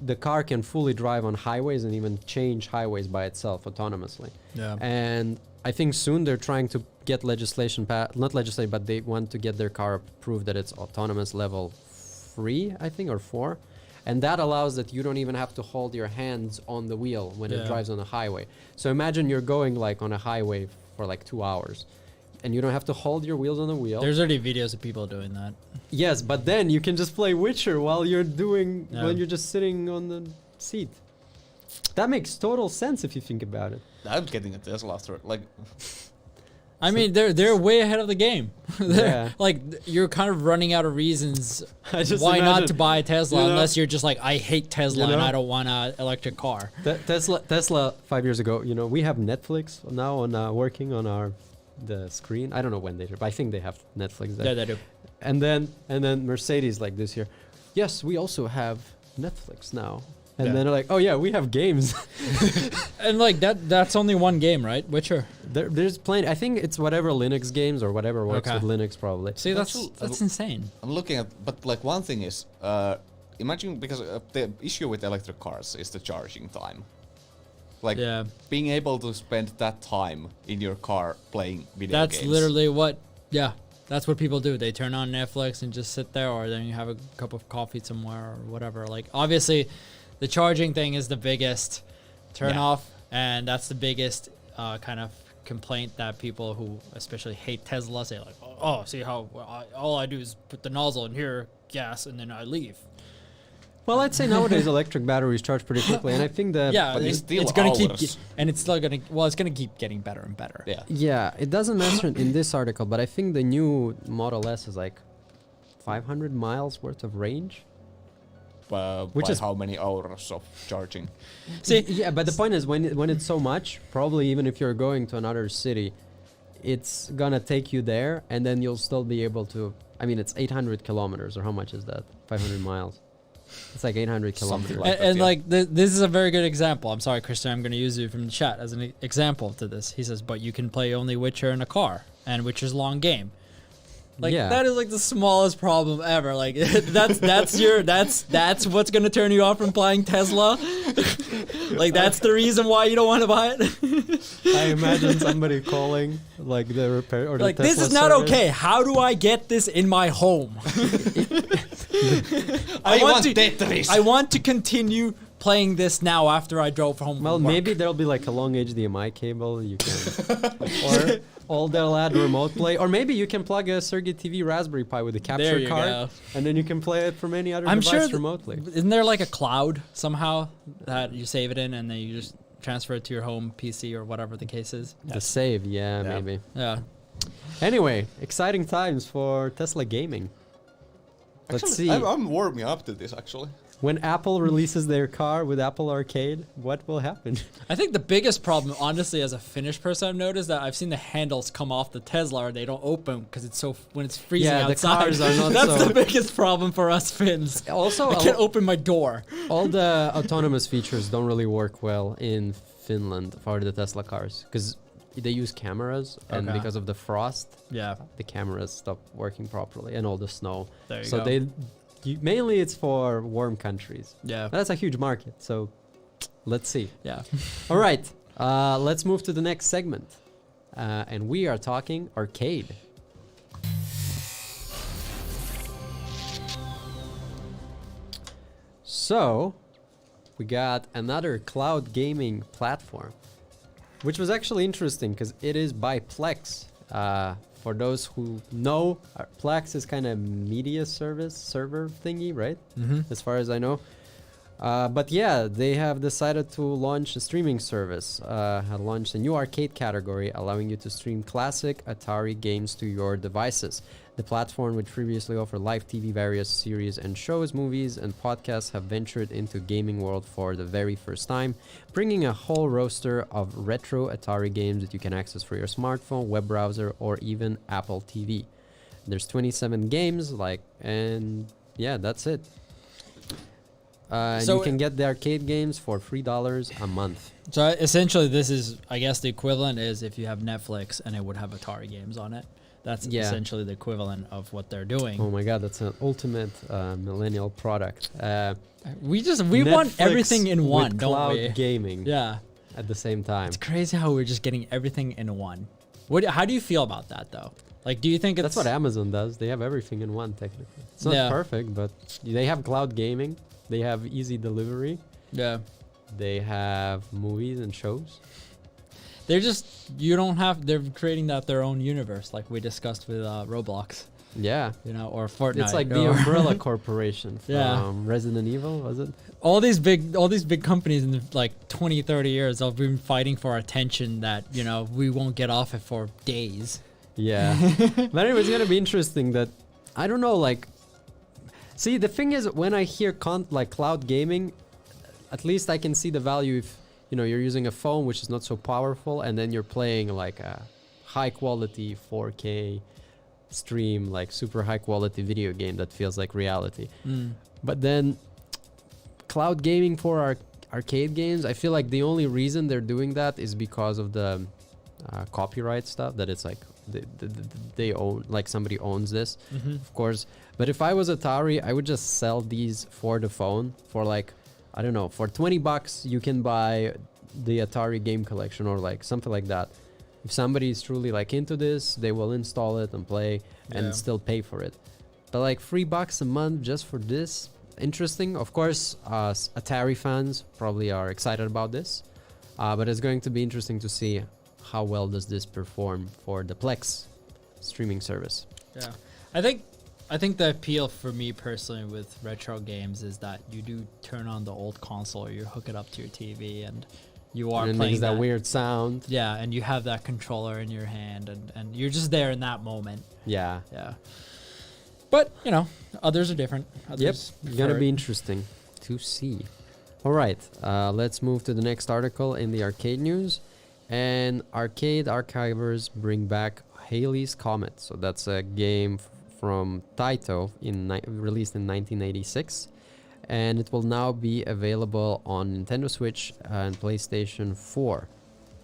the car can fully drive on highways and even change highways by itself autonomously. Yeah. And I think soon they're trying to get not legislation, but they want to get their car approved that it's autonomous level 3, I think, or 4. And that allows that you don't even have to hold your hands on the wheel when it drives on a highway. So imagine you're going like on a highway for like 2 hours and you don't have to hold your wheels on the wheel. There's already videos of people doing that. Yes, but then you can just play Witcher while you're when you're just sitting on the seat. That makes total sense if you think about it. I'm getting a Tesla after like. I mean, they're way ahead of the game. Yeah. Like you're kind of running out of reasons I just why not imagine, to buy a Tesla you know, unless you're just like, I hate Tesla you know? and I don't want an electric car. Tesla 5 years ago, you know, we have Netflix now on working on the screen. I don't know when they do, but I think they have Netflix there. Yeah, they do. And then Mercedes like this year. Yes, we also have Netflix now. And Yeah. then they're like, oh yeah, we have games. And like that's only one game, right? Witcher. There's plenty. I think it's whatever Linux games or whatever works Okay. with Linux probably. See, that's Actually, insane. I'm looking at, but like one thing is, imagine because the issue with electric cars is the charging time. Like Yeah. being able to spend that time in your car playing video That's games. literally what. Yeah, that's what people do. They turn on Netflix and just sit there, or then you have a cup of coffee somewhere or whatever. Like obviously, the charging thing is the biggest turn Yeah. off, and that's the biggest kind of complaint that people who especially hate Tesla say like, oh, see how all I do is put the nozzle in here, gas, and then I leave. Well, I'd say nowadays electric batteries charge pretty quickly, and I think that Yeah, but it's still it's gonna hours. keep, and it's still gonna. Well, it's gonna keep getting better and better. Yeah. yeah, it doesn't mention in this article, but I think the new Model S is like 500 miles worth of range. Which By is- how many hours of charging? See, Yeah, but the point is when it's so much, probably even if you're going to another city, it's gonna take you there, and then you'll still be able to. I mean, it's 800 kilometers, or how much is that? 500 miles. It's like 800 kilometers. Something like and yeah. like this is a very good example. I'm sorry, Christian. I'm going to use you from the chat as an example to this. He says, but you can play only Witcher in a car, and Witcher's a long game. Like Yeah. that is like the smallest problem ever. Like that's what's gonna turn you off from playing Tesla. Like that's the reason why you don't want to buy it. I imagine somebody calling like the repair or the Like Tesla this is not service. okay. How do I get this in my home? I want to Tetris. I want to continue playing this now after I drove home. Well, from work. maybe there'll be like a long HDMI cable you can, or they'll add remote play, or maybe you can plug a SurrogateTV Raspberry Pi with a There capture you card, go. and then you can play it from any other I'm device sure th- remotely. Isn't there like a cloud somehow that you save it in and then you just transfer it to your home PC or whatever the case is? The save, yeah, Yeah. maybe. Yeah. Anyway, exciting times for Tesla gaming. Let's Actually, see. I'm warming up to this actually. When Apple releases their car with Apple Arcade, what will happen? I think the biggest problem, honestly, as a Finnish person, I've noticed that I've seen the handles come off the Tesla or they don't open because it's so when it's freezing Yeah, the outside. cars are not That's so- the biggest problem for us Finns. Also, I can't open my door. all the autonomous features don't really work well in Finland for the Tesla cars because they use cameras, and Okay. because of the frost, Yeah, the cameras stop working properly, and all the snow. there you So go. mainly it's for warm countries. Yeah, That's a huge market. So let's see. yeah. All right, let's move to the next segment, and we are talking arcade. So, we got another cloud gaming platform, which was actually interesting because it is by Plex. For those who know, Plex is kind of media server thingy, right? Mm-hmm. As far as I know. But yeah, they have decided to launch a streaming service. Had launched a new arcade category, allowing you to stream classic Atari games to your devices. The platform, which previously offered live TV, various series and shows, movies, and podcasts, have ventured into gaming world for the very first time, bringing a whole roster of retro Atari games that you can access for your smartphone, web browser, or even Apple TV. There's 27 games, and yeah, that's it. And So you can get the arcade games for $3 a month. So essentially, this is, I guess, the equivalent is if you have Netflix and it would have Atari games on it. That's Yeah. essentially the equivalent of what they're doing. Oh my god, that's an ultimate millennial product. We want Netflix everything in one, with don't cloud we? gaming Yeah, at the same time. it's crazy how we're just getting everything in one. How do you feel about that though? Like, do you think it's That's what Amazon does. They have everything in one, technically. It's not Yeah. perfect, but they have cloud gaming. They have easy delivery. Yeah, They have movies and shows. they're creating their own universe, like we discussed with Roblox. Yeah. you know, or Fortnite. It's like the or Umbrella Corporation from Yeah. Resident Evil, was it? all these big companies in the, like 20, 30 years have been fighting for attention that, you know, we won't get off it for days. Yeah. But anyway, it's gonna be interesting that, I don't know, like, see, the thing is, when I hear like cloud gaming, at least I can see the value if, you know, you're using a phone which is not so powerful, and then you're playing like a high quality 4K stream, like super high quality video game that feels like reality. But then cloud gaming for arcade games, I feel like the only reason they're doing that is because of the copyright stuff, that it's like they own, like somebody owns this, of course. But if I was Atari, I would just sell these for the phone for like, I don't know, for $20 you can buy the Atari game collection or like something like that. If somebody is truly like into this, they will install it and play and still pay for it. But like $3 a month just for this, interesting. Of course, Atari fans probably are excited about this, but it's going to be interesting to see how well does this perform for the Plex streaming service. Yeah, I think the appeal for me personally with retro games is that you do turn on the old console, or you hook it up to your TV, and you are And it playing makes that weird sound. Yeah, and you have that controller in your hand, and you're just there in that moment. Yeah. Yeah. But, you know, others are different. Others Yep, it's prefer gonna be it. interesting to see. All right, let's move to the next article in the arcade news. And arcade archivers bring back Halley's Comet. So that's a game from Taito released in 1986. And it will now be available on Nintendo Switch and PlayStation 4.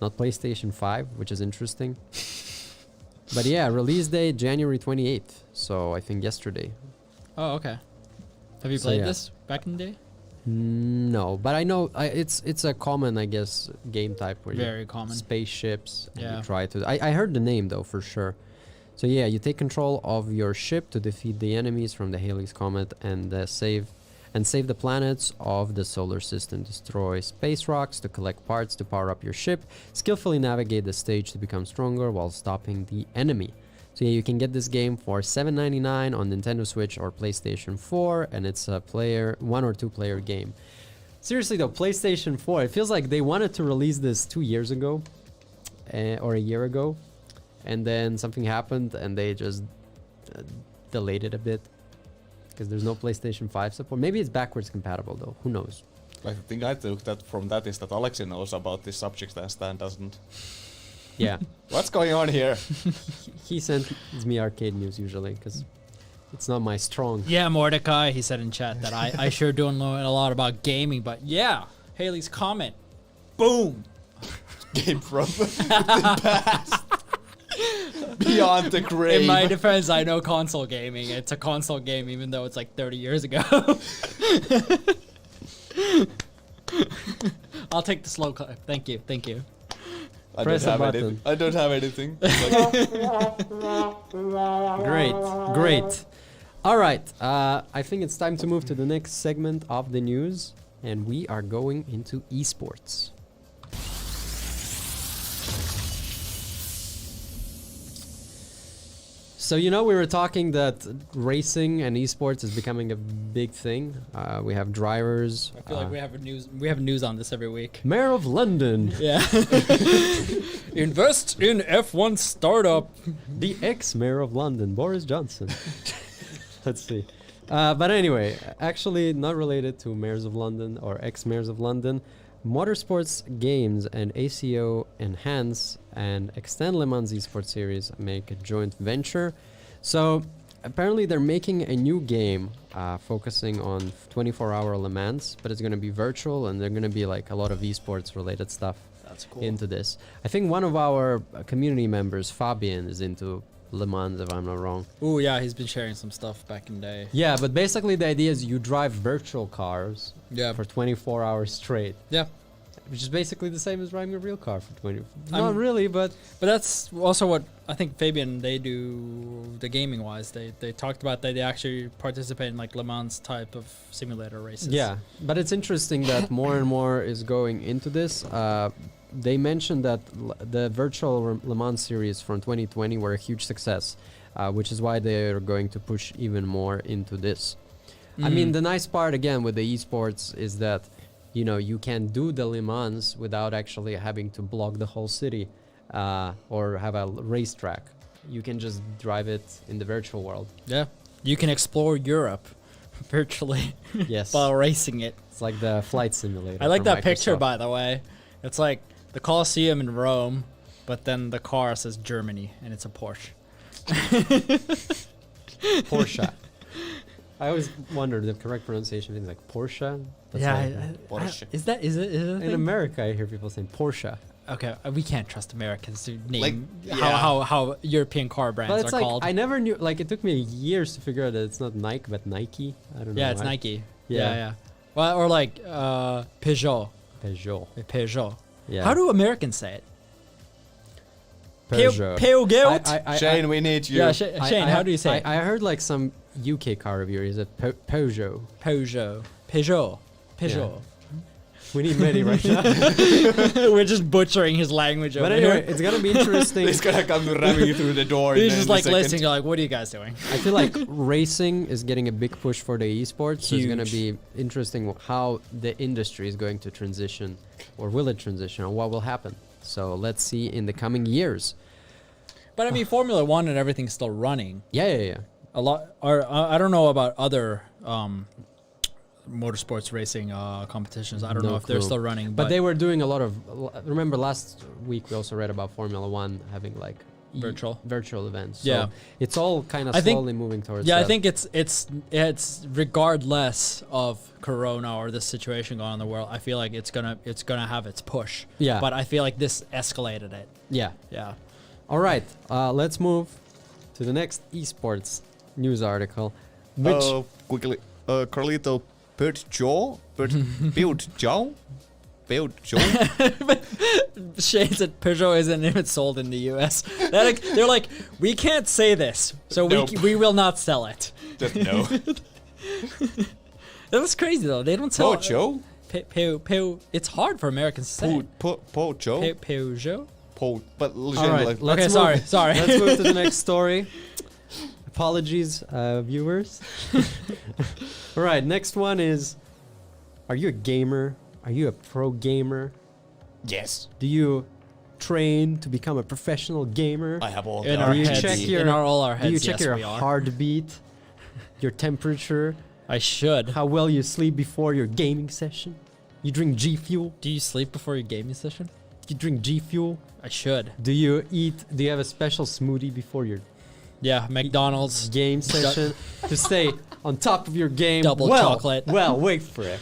Not PlayStation 5, which is interesting. But yeah, release date January 28th. So I think yesterday. Oh, okay. Have you So, played yeah. this back in the day? No, but I know it's a common, I guess, game type where Very you common. spaceships and Yeah. you try to. I heard the name though for sure. So yeah, you take control of your ship to defeat the enemies from the Halley's Comet and save the planets of the solar system. Destroy space rocks to collect parts to power up your ship. Skillfully navigate the stage to become stronger while stopping the enemy. So yeah, you can get this game for $7.99 on Nintendo Switch or PlayStation 4, and it's a 1 or 2 player game. Seriously though, PlayStation 4, it feels like they wanted to release this 2 years ago, or a year ago, and then something happened and they just delayed it a bit because there's no PlayStation 5 support. Maybe it's backwards compatible though, who knows? I think I took that from that is that Alexi knows about this subject and Stan doesn't. Yeah. What's going on here? He sends me arcade news usually because it's not my strong. Yeah, Mordecai, he said in chat that I sure don't know a lot about gaming, but yeah, Halley's Comet. Boom! Game from the past. Beyond the grave. In my defense, I know console gaming. It's a console game, even though it's like 30 years ago. I'll take the slow clip. Thank you. Thank you. I Press don't a have button. anything. I don't have anything. Great. All right. I think it's time to move to the next segment of the news, and we are going into esports. So, you know, we were talking that racing and esports is becoming a big thing. We have drivers. I feel like we have news on this every week. Mayor of London, Yeah. Invest in F1 startup. the ex-mayor of London, Boris Johnson. Let's see. But anyway, actually not related to mayors of London or ex-mayors of London. Motorsports Games and ACO Enhance and Extend Le Mans Esports Series make a joint venture. So apparently they're making a new game focusing on 24-hour Le Mans, but it's going to be virtual and they're going to be like a lot of esports related stuff That's cool. into this. I think one of our community members, Fabian, is into Le Mans, if I'm not wrong. Oh yeah, he's been sharing some stuff back in the day. Yeah, but basically the idea is you drive virtual cars Yeah. for 24 hours straight. Yeah. Which is basically the same as driving a real car for 20. Not I'm- really, but But that's also what I think Fabian, they do the gaming wise. They talked about that they actually participate in like Le Mans type of simulator races. yeah. But it's interesting that more and more is going into this. They mentioned that the virtual Le Mans series from 2020 were a huge success. which is why they're going to push even more into this. I mean, the nice part again with the esports is that, you know, you can do the Le Mans without actually having to block the whole city or have a racetrack. You can just drive it in the virtual world. Yeah, you can explore Europe virtually Yes. while racing it. It's like the flight simulator. I like from that picture, Microsoft. by the way. It's like the Colosseum in Rome, but then the car says Germany, and it's a Porsche. Porsche. I always wonder the correct pronunciation is like Porsche. That's like- Porsche. Is it a in thing? America, I hear people saying Porsche. Okay, we can't trust Americans to name Like, how European car brands But it's are like called. I never knew. Like it took me years to figure out that it's not Nike but Nike. I don't know. Yeah, it's why. Nike. Yeah. Yeah. Well, or like Peugeot. Peugeot. Peugeot. Yeah. How do Americans say it? Peugeot? Peugeot. Shane, we need you. Yeah, Shane, how do you say it? I heard like some UK car reviewer. Is it Peugeot? Peugeot. We need many right now. We're just butchering his language over But anyway, here. it's gonna be interesting. He's gonna come ramming through the door. He's in just a like second. listening. You're like, what are you guys doing? I feel like racing is getting a big push for the esports. So it's gonna Huge. be interesting how the industry is going to transition, or will it transition, or what will happen. So let's see in the coming years. But I mean, Formula One and everything's still running. Yeah. A lot. Or I don't know about other motorsports racing competitions. I don't No know if they're clue. still running. But they were doing a lot of. Remember last week we also read about Formula One having like virtual events. So Yeah. it's all kind of I think- slowly moving towards. Yeah, I that. think it's regardless of Corona or this situation going on in the world. I feel like it's gonna have its push. Yeah. But I feel like this escalated it. Yeah. Yeah. All right. Let's move to the next esports news article, which Quickly, Carlito, build jaw. Shane said Peugeot isn't even sold in the U.S. They're like, we can't say this, so Nope. we will not sell it. Just no. That was crazy though. They don't sell Pocho. It's hard for Americans to say. Pocho. Peugeot. But all right. like, Let's Okay, move- sorry. Let's move to the next story. Apologies, viewers. All right. Next one is: are you a gamer? Are you a pro gamer? yes, Do you train to become a professional gamer? I have all In the our you heads, check your- in all our heads, Do you check yes, your we are. heartbeat, your temperature, I should. how well you sleep before your gaming session? You drink G Fuel? Do you sleep before your gaming session? You drink G Fuel? I should. Do you have a special smoothie before your Yeah, McDonald's. game session to stay on top of your game? Double chocolate. Well, wait for it,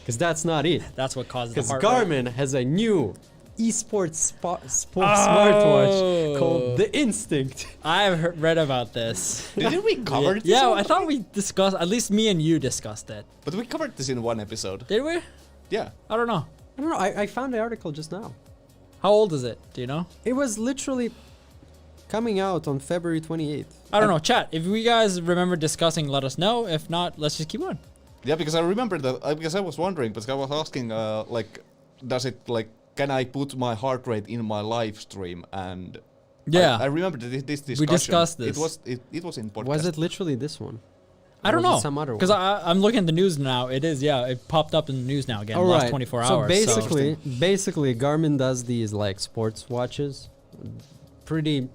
because that's not it. That's what causes the Because heart rate. Garmin has a new esports smartwatch called the Instinct. I've read about this. Didn't we cover this? Yeah, one? I thought we discussed. At least me and you discussed it. But we covered this in one episode. Did we? Yeah. I don't know. I don't know. I found the article just now. How old is it? Do you know? It was literally coming out on February 28th. I don't know. Chat. If you guys remember discussing, let us know. If not, let's just keep on. Yeah, because I remember that. Because I was wondering, because I was asking, like, does it like, can I put my heart rate in my live stream? And Yeah. I remember that this discussion. We discussed this. It was in podcast. Was it literally this one? I don't Or was it know. some other Because one? I'm looking at the news now. It is, yeah. It popped up in the news now again. All Last right. 24 so hours. basically, Garmin does these like sports watches. Pretty.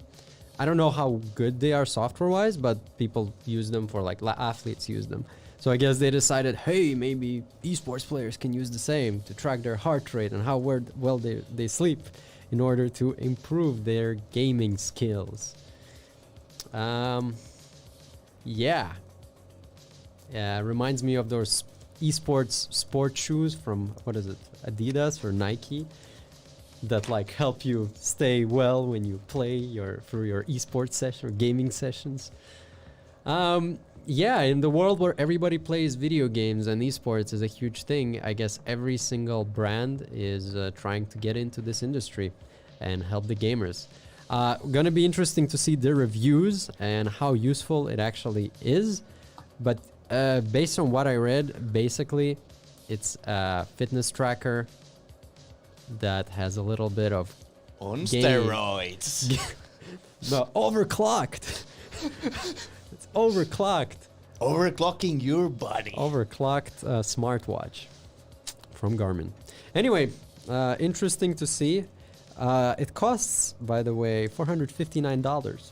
I don't know how good they are software-wise, but people use them for like athletes use them. So I guess they decided, hey, maybe esports players can use the same to track their heart rate and how well they sleep in order to improve their gaming skills. Yeah. Yeah, reminds me of those esports sport shoes from, what is it, Adidas or Nike, that like help you stay well when you play through your esports session or gaming sessions. Yeah, in the world where everybody plays video games and esports is a huge thing, I guess every single brand is trying to get into this industry and help the gamers. Gonna be interesting to see the reviews and how useful it actually is, but based on what I read, basically it's a fitness tracker that has a little bit of on game. steroids? No, overclocked. It's overclocked. Overclocking your body. Overclocked smartwatch from Garmin. Anyway, interesting to see. It costs, by the way, $459.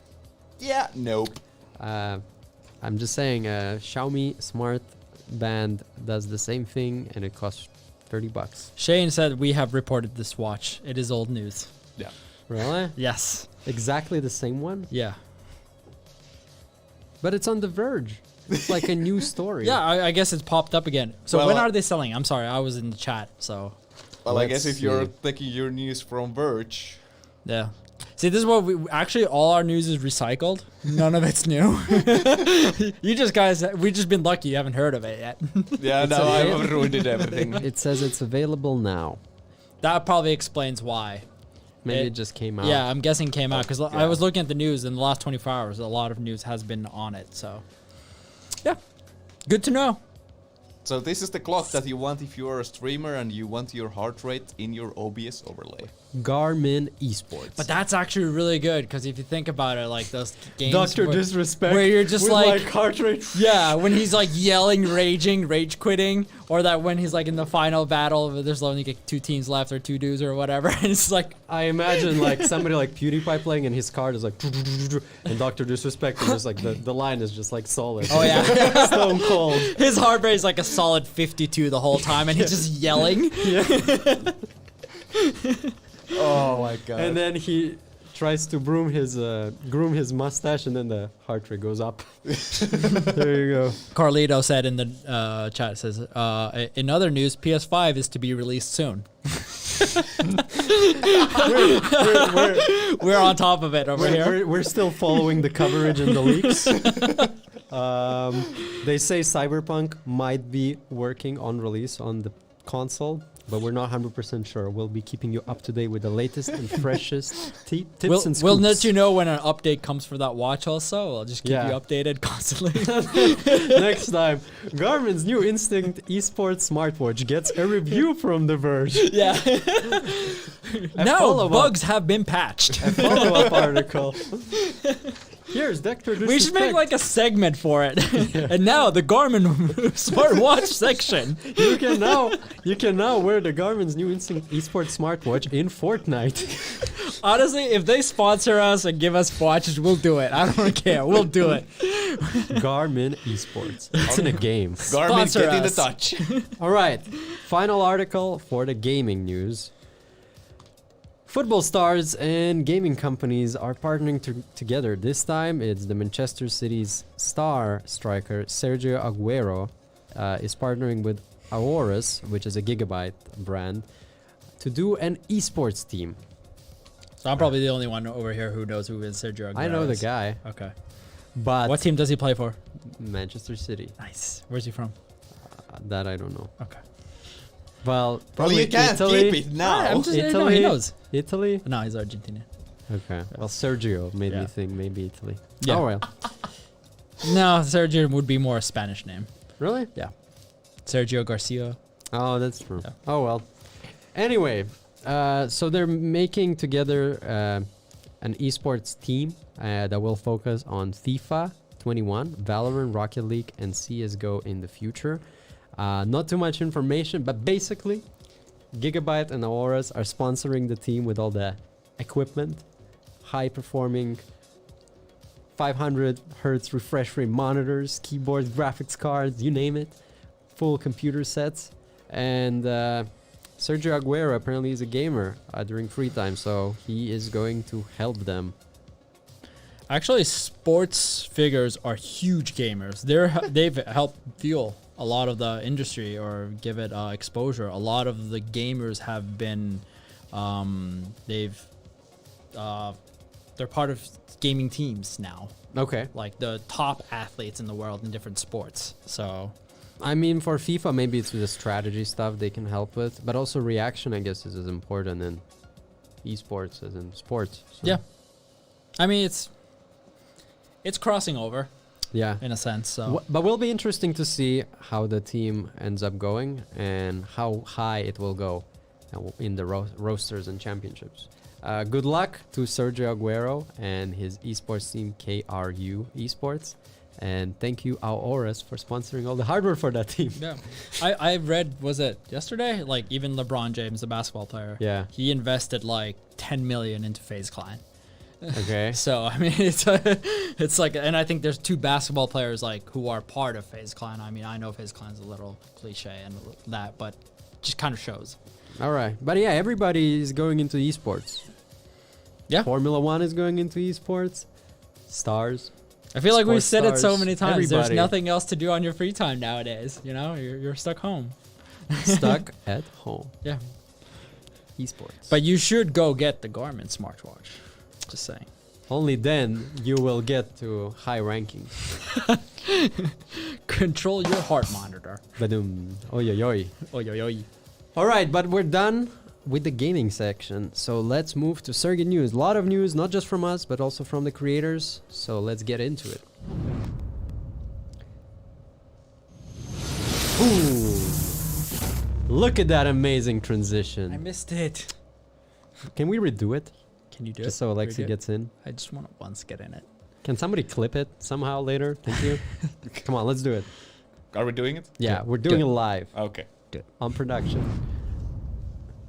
Yeah, nope. I'm just saying, Xiaomi Smart Band does the same thing, and it costs $30. Shane said we have reported this watch. It is old news. Yeah. Really? Yes. Exactly the same one? Yeah. But it's on The Verge. It's like a new story. Yeah, I guess it's popped up again. So Well, when are they selling? I'm sorry, I was in the chat, so Well, I Let's guess if you're see. taking your news from Verge, yeah. See, this is what we actually all our news is recycled. None of it's new. You just guys, we've just been lucky you haven't heard of it yet. yeah, now I've ruined everything. It says it's available now. That probably explains why. Maybe it just came out. Yeah, I'm guessing it came out because I yeah. was looking at the news in the last 24 hours. A lot of news has been on it, so yeah, good to know. So this is the clock that you want if you're a streamer and you want your heart rate in your OBS overlay. Garmin Esports. But that's actually really good because if you think about it, like those games Dr. where- Disrespect. where you're just with like- heart rate. yeah, when he's like yelling, raging, rage quitting, or that when he's like in the final battle, there's only like 2 teams left or 2 dudes or whatever, and it's like, I imagine like somebody like PewDiePie playing and his card is like and Dr. Disrespect is just like the line is just like solid. oh yeah, Stone cold. his heart rate is like a solid 52 the whole time, and he's just yelling. Oh my god. And then he tries to groom his mustache and then the heart rate goes up. There you go. Carlito said in the chat, says, in other news, PS5 is to be released soon. We're on top of it over here. We're still following the coverage and the leaks. They say Cyberpunk might be working on release on the console, but we're not 100% sure. We'll be keeping you up to date with the latest and freshest tips and scoops. We'll let you know when an update comes for that watch also. I'll just keep Yeah. you updated constantly. Next time, Garmin's new Instinct Esports smartwatch gets a review from The Verge. Yeah. No, follow-up. bugs have been patched. A follow-up article. Here's Dr. We should make like a segment for it. And now the Garmin smartwatch section. You can now wear the Garmin's new Instinct Esports smartwatch in Fortnite. Honestly, if they sponsor us and give us watches, we'll do it. I don't care. We'll do it. Garmin Esports. It's in a game. Garmin, Sponsor get in the us. touch. All right. Final article for the gaming news. Football stars and gaming companies are partnering together. This time, it's the Manchester City's star striker Sergio Aguero is partnering with Auroras, which is a Gigabyte brand, to do an esports team. So I'm probably the only one over here who knows who is Sergio Aguero. I know the is. guy, Okay. but What team does he play for? Manchester City. Nice. Where's he from? That I don't know. Okay. Well, Well, probably you can't Italy. keep it now. I'm just, no, Italy. he knows. Italy. No, he's Argentinian. Okay. Well, Sergio made Yeah. me think maybe Italy. Yeah. Oh well. No, Sergio would be more a Spanish name. Really? Yeah. Sergio Garcia. Oh, that's true. Yeah. Oh well. Anyway, so they're making together an esports team that will focus on FIFA 21, Valorant, Rocket League, and CS:GO in the future. Not too much information, but basically, Gigabyte and Auroras are sponsoring the team with all the equipment, high-performing 500 hertz refresh rate monitors, keyboards, graphics cards, you name it, full computer sets. And Sergio Aguero apparently is a gamer during free time, so he is going to help them. Actually, sports figures are huge gamers. They've helped fuel a lot of the industry or give it exposure. A lot of the gamers have been, they're part of gaming teams now. Okay. Like the top athletes in the world in different sports. So I mean, for FIFA, maybe it's the strategy stuff they can help with, but also reaction, I guess, is as important in esports as in sports. So. yeah, I mean it's crossing over Yeah. in a sense. So But will be interesting to see how the team ends up going and how high it will go. in the roasters and championships. Good luck to Sergio Aguero and his esports team KRU Esports. And thank you, Aoras, for sponsoring all the hardware for that team. Yeah. I read, was it yesterday? Like, even LeBron James, the basketball player, Yeah. he invested like 10 million into FaZe Clan. Okay. So, I mean, it's like, and I think there's 2 basketball players like who are part of FaZe Clan. I mean, I know FaZe Clan's a little cliche and that, but just kind of shows. All right. But yeah, everybody is going into esports. Yeah. Formula One is going into esports. Stars. I feel like we've Sports said it so stars, many times. There's everybody. nothing else to do on your free time nowadays. You know, you're stuck home. Stuck at home. Yeah. Esports. But you should go get the Garmin smartwatch. Just saying. Only then you will get to high rankings. Control your heart monitor. Badum. Oy oy oy. Oy, oy, oy. All right, but we're done with the gaming section. So let's move to Surrogate News. A lot of news, not just from us, but also from the creators. So let's get into it. Ooh. Look at that amazing I transition. missed it. Can we redo it? Can you do Just it? so Alexi Redo it? gets in. I just want to once get in it. Can somebody clip it somehow later? Thank you. Come on, let's do it. Are we doing it? Yeah, Good. we're doing Good. it live Okay. on production.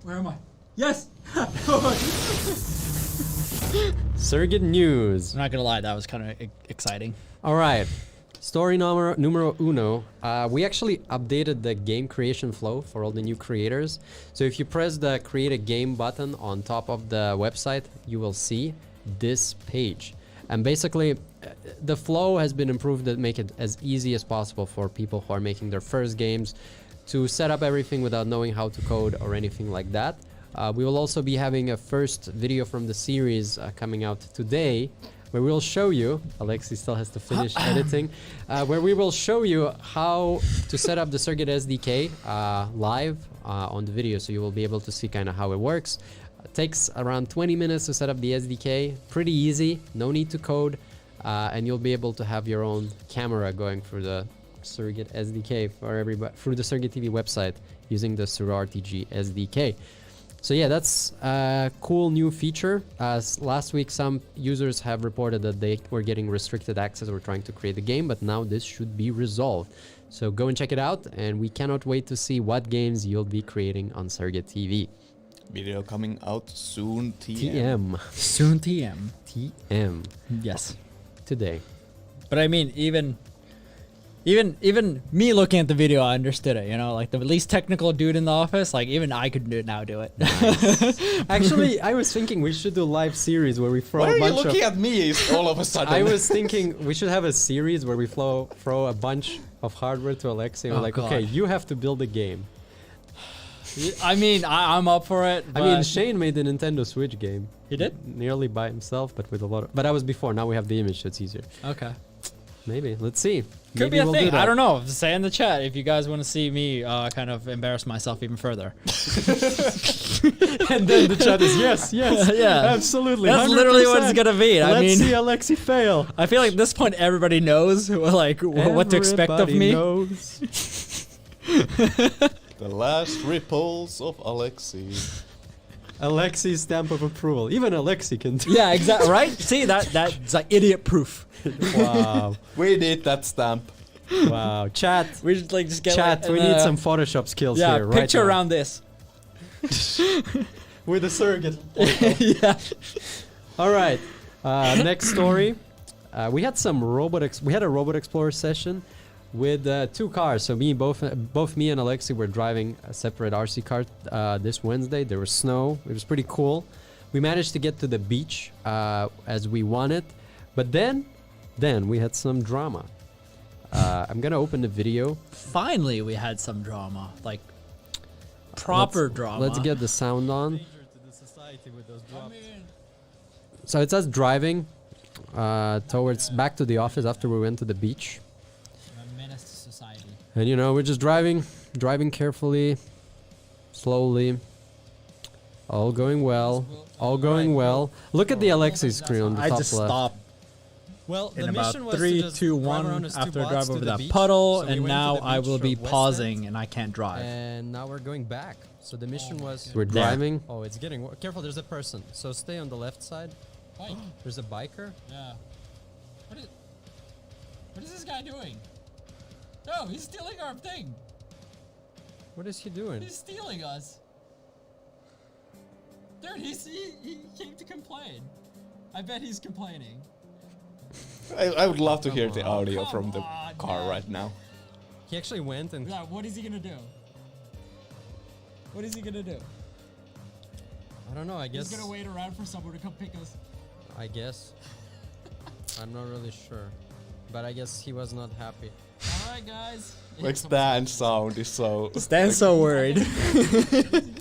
Where am I? Yes! Surrogate News. I'm not gonna lie, that was kind of exciting. All right. Story numero uno. We actually updated the game creation flow for all the new creators. So if you press the create a game button on top of the website, you will see this page. And basically, the flow has been improved to make it as easy as possible for people who are making their first games to set up everything without knowing how to code or anything like that. We will also be having a first video from the series coming out today, where we'll show you, Alexi still has to finish editing, where we will show you how to set up the Surrogate SDK live on the video, so you will be able to see kind of how it works. It takes around 20 minutes to set up the SDK, pretty easy, no need to code, and you'll be able to have your own camera going through the Surrogate SDK for everybody through the SurrogateTV website using the SurrogateTV SDK. So yeah, that's a cool new feature. As last week, some users have reported that they were getting restricted access or trying to create the game, but now this should be resolved. So go and check it out, and we cannot wait to see what games you'll be creating on SurrogateTV. Video coming out soon. TM. Soon TM. TM. Yes. Today. But I mean, even me looking at the video, I understood it. You know, like the least technical dude in the office, like even I could now do it. Nice. Actually, I was thinking we should do a live series where we throw Why a are you bunch looking of... at me all of a sudden? I was thinking we should have a series where we throw a bunch of hardware to Alexi and we're Oh, like, God. okay, you have to build a game. I mean, I'm up for it. I mean, but- Shane made the Nintendo Switch game. He did? Nearly by himself, but with a lot of... But that was before. Now we have the image, so it's easier. Okay. Maybe. Let's see. Could Maybe be a we'll thing. do that. I don't know. Say in the chat if you guys want to see me kind of embarrass myself even further. And then the chat is yes, yes. Yeah. Absolutely. That's literally what 100%. it's gonna be. I Let's mean, see Alexi fail. I feel like at this point everybody knows like what to expect of Everybody me. knows. The last ripples of Alexi. Alexi's stamp of approval. Even Alexi can do. Yeah, exactly. Right? See that's like idiot proof. Wow. We need that stamp. Wow. Chat. We just like just get Chat, like, we need some Photoshop skills yeah here right picture now. around this. With a surrogate. Yeah. All right. Next story. We had some robotics. We had a Robot Explorer session with 2 cars. So both me and Alexi were driving a separate RC car this Wednesday. There was snow. It was pretty cool. We managed to get to the beach as we wanted, but then we had some drama. I'm gonna open the video. Finally, we had some drama, like proper drama. Let's get the sound on. So it's us driving towards back to the office after we went to the beach. A menace to society. And you know, we're just driving carefully, slowly. All going well. All going well. Look at the Alexi screen on the I top just left. stopped. Well, in the about mission was 3, to just 2, drive 1 around his two after I bots drive to over the that beach. puddle, So we and went to now the I beach will be of West pausing End, and I can't drive. And now we're going back. So the mission was... We're There. driving. Oh, it's getting careful. There's a person. So stay on the left side. Bike. There's a biker. Yeah. What is this guy doing? No, he's stealing our thing. What is he doing? He's stealing us. Dude, he came to complain. I bet he's complaining. I would love to hear the audio Come from the on, car man. right now. He actually went and... Yeah, what is he gonna do? What is he gonna do? I don't know, I guess... He's gonna wait around for someone to come pick us. I guess. I'm not really sure. But I guess he was not happy. Alright, guys. Like Stan's sound is so... Stan's so worried.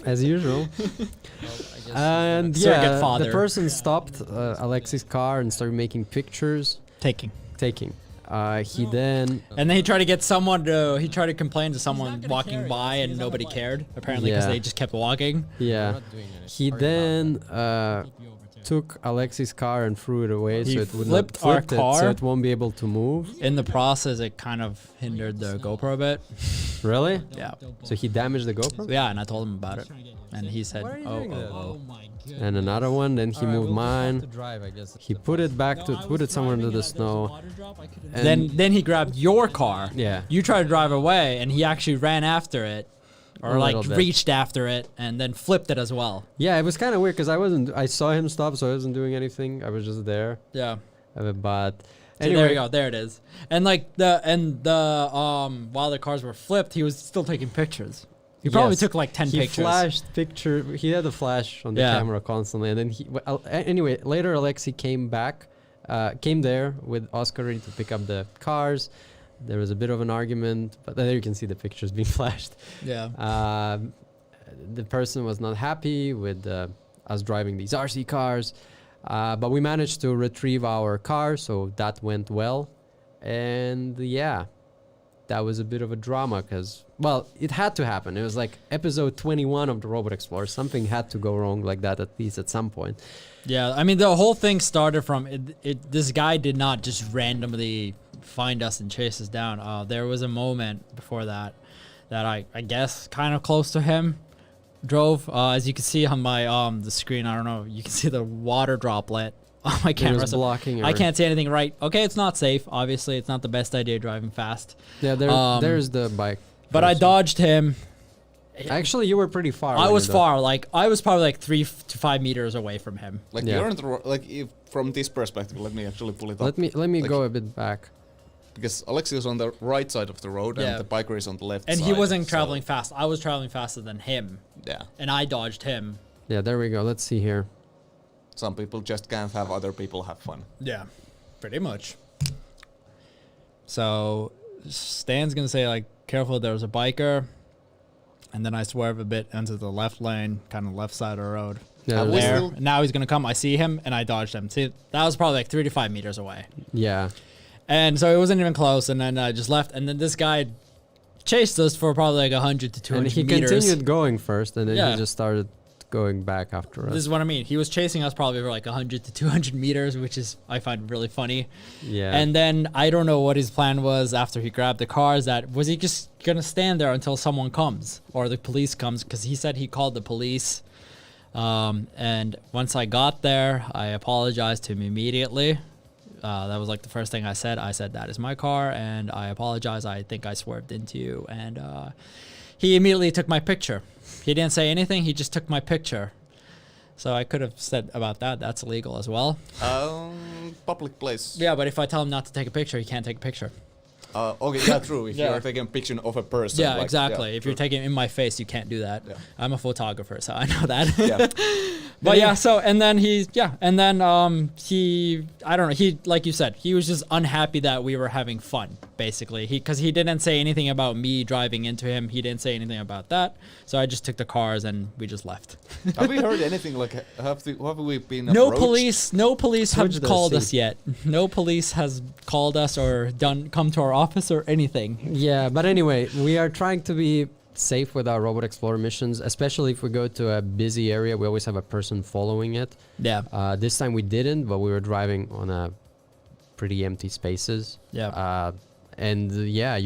As usual. Well, And Surrogate yeah, father. the person stopped Alexis' car and started making pictures. Taking. He then... And then he tried to get someone to, he tried to complain to not someone gonna walking carry by us, and he's on a nobody bike. cared, apparently, because Yeah. they just kept walking. Yeah. He then took Alexis' car and threw it away He so it would flipped not our flipped it, car. so it won't be able to move. In the process, it kind of hindered the GoPro a bit. Really? Yeah. So he damaged the GoPro? Yeah, and I told him about it. And he said, Why are you oh, doing that? oh, my god. And another one, then he moved mine. Drive, I guess. He put it back to put it somewhere into the snow. And Then he grabbed your car. Yeah. You tried to drive away, and he actually ran after it, or A like little bit. reached after it, and then flipped it as well. Yeah, it was kind of weird because I saw him stop, so I wasn't doing anything. I was just there. Yeah. But See, anyway, there you go. There it is. And like while the cars were flipped, he was still taking pictures. He probably Yes. took like 10 he pictures. flashed picture. He had a flash on the Yeah. camera constantly, and then anyway, later Alexi came back, came there with Oscar ready to pick up the cars. There was a bit of an argument, but there you can see the pictures being flashed. Yeah. The person was not happy with us driving these RC cars, but we managed to retrieve our car, so that went well. And yeah, that was a bit of a drama because, well, it had to happen. It was like episode 21 of the Robot Explorer. Something had to go wrong like that, at least at some point. Yeah, I mean, the whole thing started from this guy did not just randomly find us and chase us down. There was a moment before that I guess kind of close to him drove. As you can see on my the screen, I don't know, you can see the water droplet on my It camera. was So blocking. I can't see anything right. Okay, it's not safe. Obviously, it's not the best idea driving fast. Yeah, there's the bike. But I person. dodged him. Actually, you were pretty far. I when was you far. Like I was probably like 3 to 5 meters away from him. Like Yeah. you're in the like if from this perspective, let me actually pull it up. Let me Like- go a bit back. Because Alexi is on the right side of the road Yeah. and the biker is on the left And side. he wasn't so- traveling fast. I was traveling faster than him, Yeah. and I dodged him. Yeah, there we go. Let's see here. Some people just can't have other people have fun. Yeah, pretty much. So Stan's gonna say like, careful, there's a biker, and then I swerve a bit into the left lane, kind of left side of the road. Yeah, we there's- There. still- Now he's gonna come. I see him, and I dodged him. See, that was probably like 3 to 5 meters away, yeah. and so it wasn't even close. And then I just left, and then this guy chased us for probably like 100 to 200 And he meters. continued going first, and then Yeah. he just started going back after us. This is what I mean. He was chasing us probably for like 100 to 200 meters, which is I find really funny. Yeah. And then I don't know what his plan was after he grabbed the cars. Was he just gonna stand there until someone comes or the police comes? Because he said he called the police. And once I got there, I apologized to him immediately. That was like the first thing I said. I said, that is my car, and I apologize. I think I swerved into you. And he immediately took my picture. He didn't say anything. He just took my picture. So I could have said about that. That's illegal as well. Public place. Yeah, but if I tell him not to take a picture, he can't take a picture. Okay, yeah, true. If Yeah. you're taking a picture of a person. Yeah, like, exactly. yeah, If you're true. taking it in my face, you can't do that. Yeah. I'm a photographer, so I know that. Yeah. But yeah, so and then he I don't know, he, like you said, he was just unhappy that we were having fun, basically. Because he didn't say anything about me driving into him. He didn't say anything about that. So I just took the cars and we just left. Have we heard anything like have we been No approached? police have Switch the called seat. us yet. No police has called us or come to our office or anything. Yeah, but anyway, we are trying to be safe with our Robot Explorer missions, especially if we go to a busy area. We always have a person following it. Yeah. This time we didn't, but we were driving on a pretty empty spaces. Yeah. And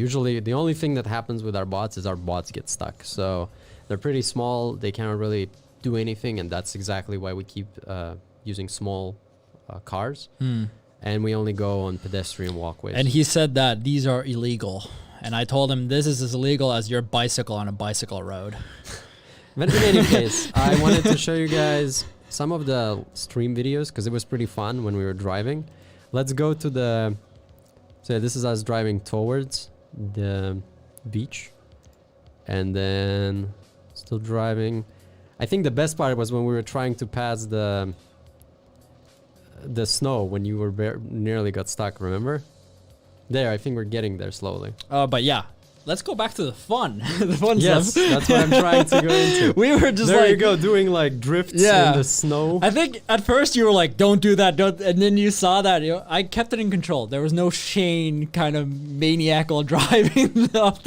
usually the only thing that happens with our bots is our bots get stuck. So they're pretty small. They cannot really do anything, and that's exactly why we keep using small cars. And we only go on pedestrian walkways. And he said that these are illegal. And I told him this is as illegal as your bicycle on a bicycle road. But in any case, I wanted to show you guys some of the stream videos because it was pretty fun when we were driving. Let's go to the... So this is us driving towards the beach. And then still driving. I think the best part was when we were trying to pass the snow when you were nearly got stuck, remember? There, I think we're getting there slowly. But yeah, let's go back to the fun. The fun Yes, stuff. that's what I'm trying to go into. We were just there like... you go, doing like drifts in the snow. I think at first you were like, don't do that, don't, and then you saw that. I kept it in control. There was no Shane kind of maniacal driving off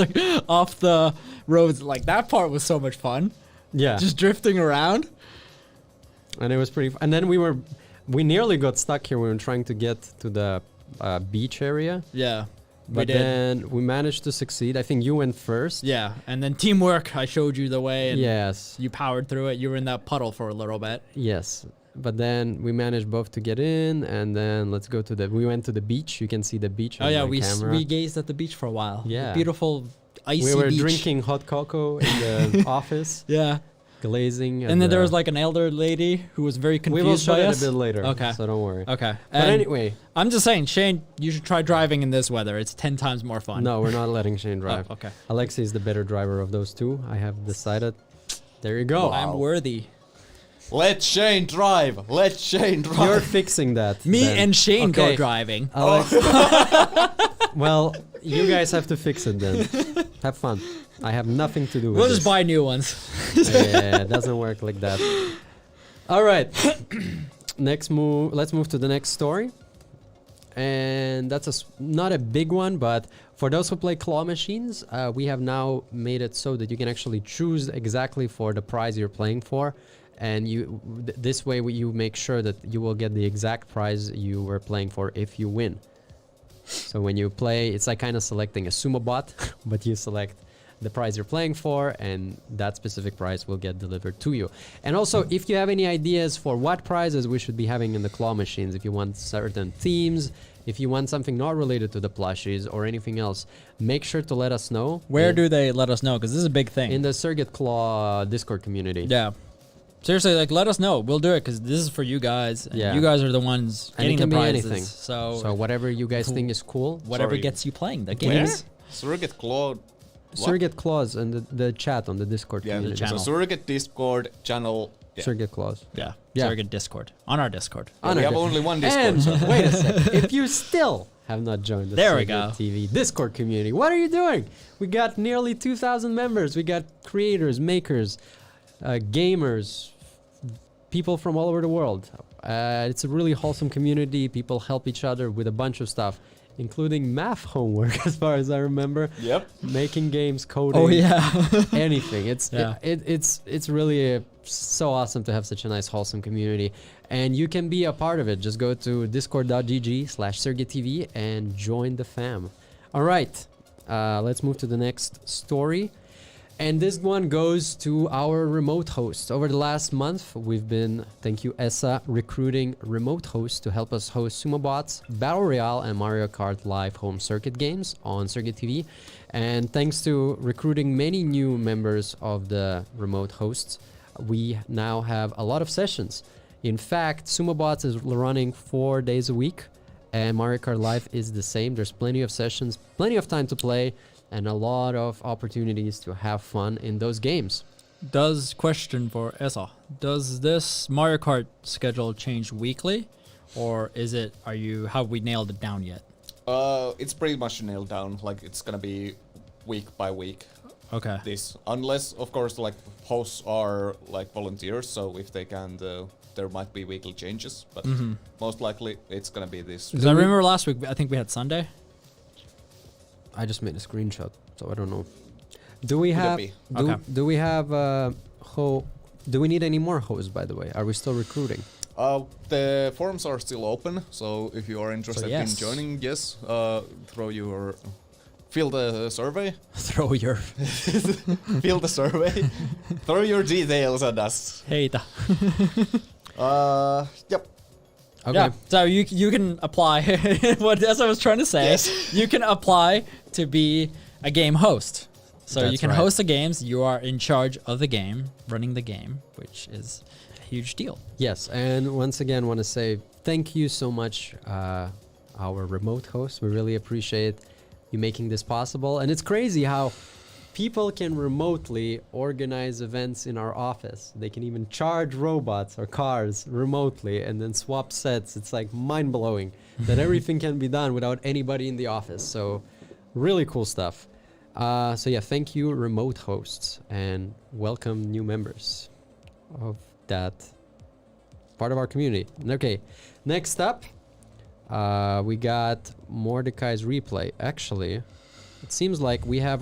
the roads. Like, that part was so much fun. Yeah. Just drifting around. And it was pretty and then we nearly got stuck here when we were trying to get to the beach area. Yeah. But then we managed to succeed. I think you went first. Yeah, and then teamwork. I showed you the way, and Yes. you powered through it. You were in that puddle for a little bit. Yes. But then we managed both to get in, and then we went to the beach. You can see the beach on my camera. We gazed at the beach for a while. Yeah. Beautiful icy We were beach. drinking hot cocoa in the office, Yeah. glazing. And then there was like an elder lady who was very confused we will show by it us. a bit later. Okay. So don't worry. Okay. But And anyway, I'm just saying, Shane, you should try driving in this weather. It's 10 times more fun. no, we're not letting Shane drive. Oh, okay. Alexei is the better driver of those two. I have decided. There you go. I'm worthy. Let Shane drive. Let Shane drive. You're fixing that. Me then. and Shane Okay. go driving. Alex. Well, you guys have to fix it then. Have fun. I have nothing to do with We'll this. just buy new ones. Yeah, it doesn't work like that. All right. Let's move to the next story. And that's not a big one, but for those who play claw machines, we have now made it so that you can actually choose exactly for the prize you're playing for. And this way you make sure that you will get the exact prize you were playing for if you win. So when you play, it's like kind of selecting a Sumobot, but you select the prize you're playing for, and that specific prize will get delivered to you. And also, if you have any ideas for what prizes we should be having in the claw machines, if you want certain themes, if you want something not related to the plushies or anything else, make sure to let us know. Where do they let us know? Because this is a big thing. In the Surrogate Claw Discord community. Yeah. Seriously, like, let us know. We'll do it because this is for you guys. And Yeah. you guys are the ones And it getting can the be prizes. anything. So whatever you guys think is cool. whatever Sorry. gets you playing the Where? games. Surrogate Claw. Surrogate Claws and the chat on the Discord Yeah, community. so channel. Surrogate Discord channel. Yeah. Surrogate Claws. Yeah. Yeah. Surrogate Discord. On our Discord. Yeah, we have only one Discord. And So. wait a second, if you still have not joined the There we Surrogate go. TV Discord community, what are you doing? We got nearly 2,000 members. We got creators, makers, gamers, people from all over the world. It's a really wholesome community. People help each other with a bunch of stuff, including math homework, as far as I remember. Yep. Making games, coding. Oh, yeah. Anything. It's Yeah. it's really so awesome to have such a nice wholesome community, and you can be a part of it. Just go to discord.gg/SurrogateTV and join the fam. All right, let's move to the next story. And this one goes to our remote hosts. Over the last month, we've been, thank you, ESA, recruiting remote hosts to help us host Sumobots, Battle Royale, and Mario Kart live home circuit games on SurrogateTV. And thanks to recruiting many new members of the remote hosts, we now have a lot of sessions. In fact, Sumobots is running 4 days a week, and Mario Kart Live is the same. There's plenty of sessions, plenty of time to play, and a lot of opportunities to have fun in those games. Question for Esa. Does this Mario Kart schedule change weekly? Or have we nailed it down yet? It's pretty much nailed down. Like, it's gonna be week by week. Okay. This, unless of course, like, hosts are like volunteers, so if they can, there might be weekly changes. But most likely, it's gonna be this. Because I remember last week, I think we had Sunday. I just made a screenshot, so I don't know. Do we Could it have be? Okay. do we have Do we need any more hosts, by the way? Are we still recruiting? The forums are still open, so if you are interested in yes. joining, yes, fill the survey. Throw your Fill the survey. Throw your details at us. Heita. Yep. Okay. Yeah, so you can apply. As I was trying to say, Yes. you can apply to be a game host. So you That's can right. host the games. You are in charge of the game, running the game, which is a huge deal. Yes, and once again, want to say thank you so much, our remote host. We really appreciate you making this possible. And it's crazy how people can remotely organize events in our office. They can even charge robots or cars remotely and then swap sets. It's like mind-blowing that everything can be done without anybody in the office. So really cool stuff. So yeah, thank you, remote hosts, and welcome new members of that part of our community. Okay, next up, we got Mordecai's replay. Actually, it seems like we have...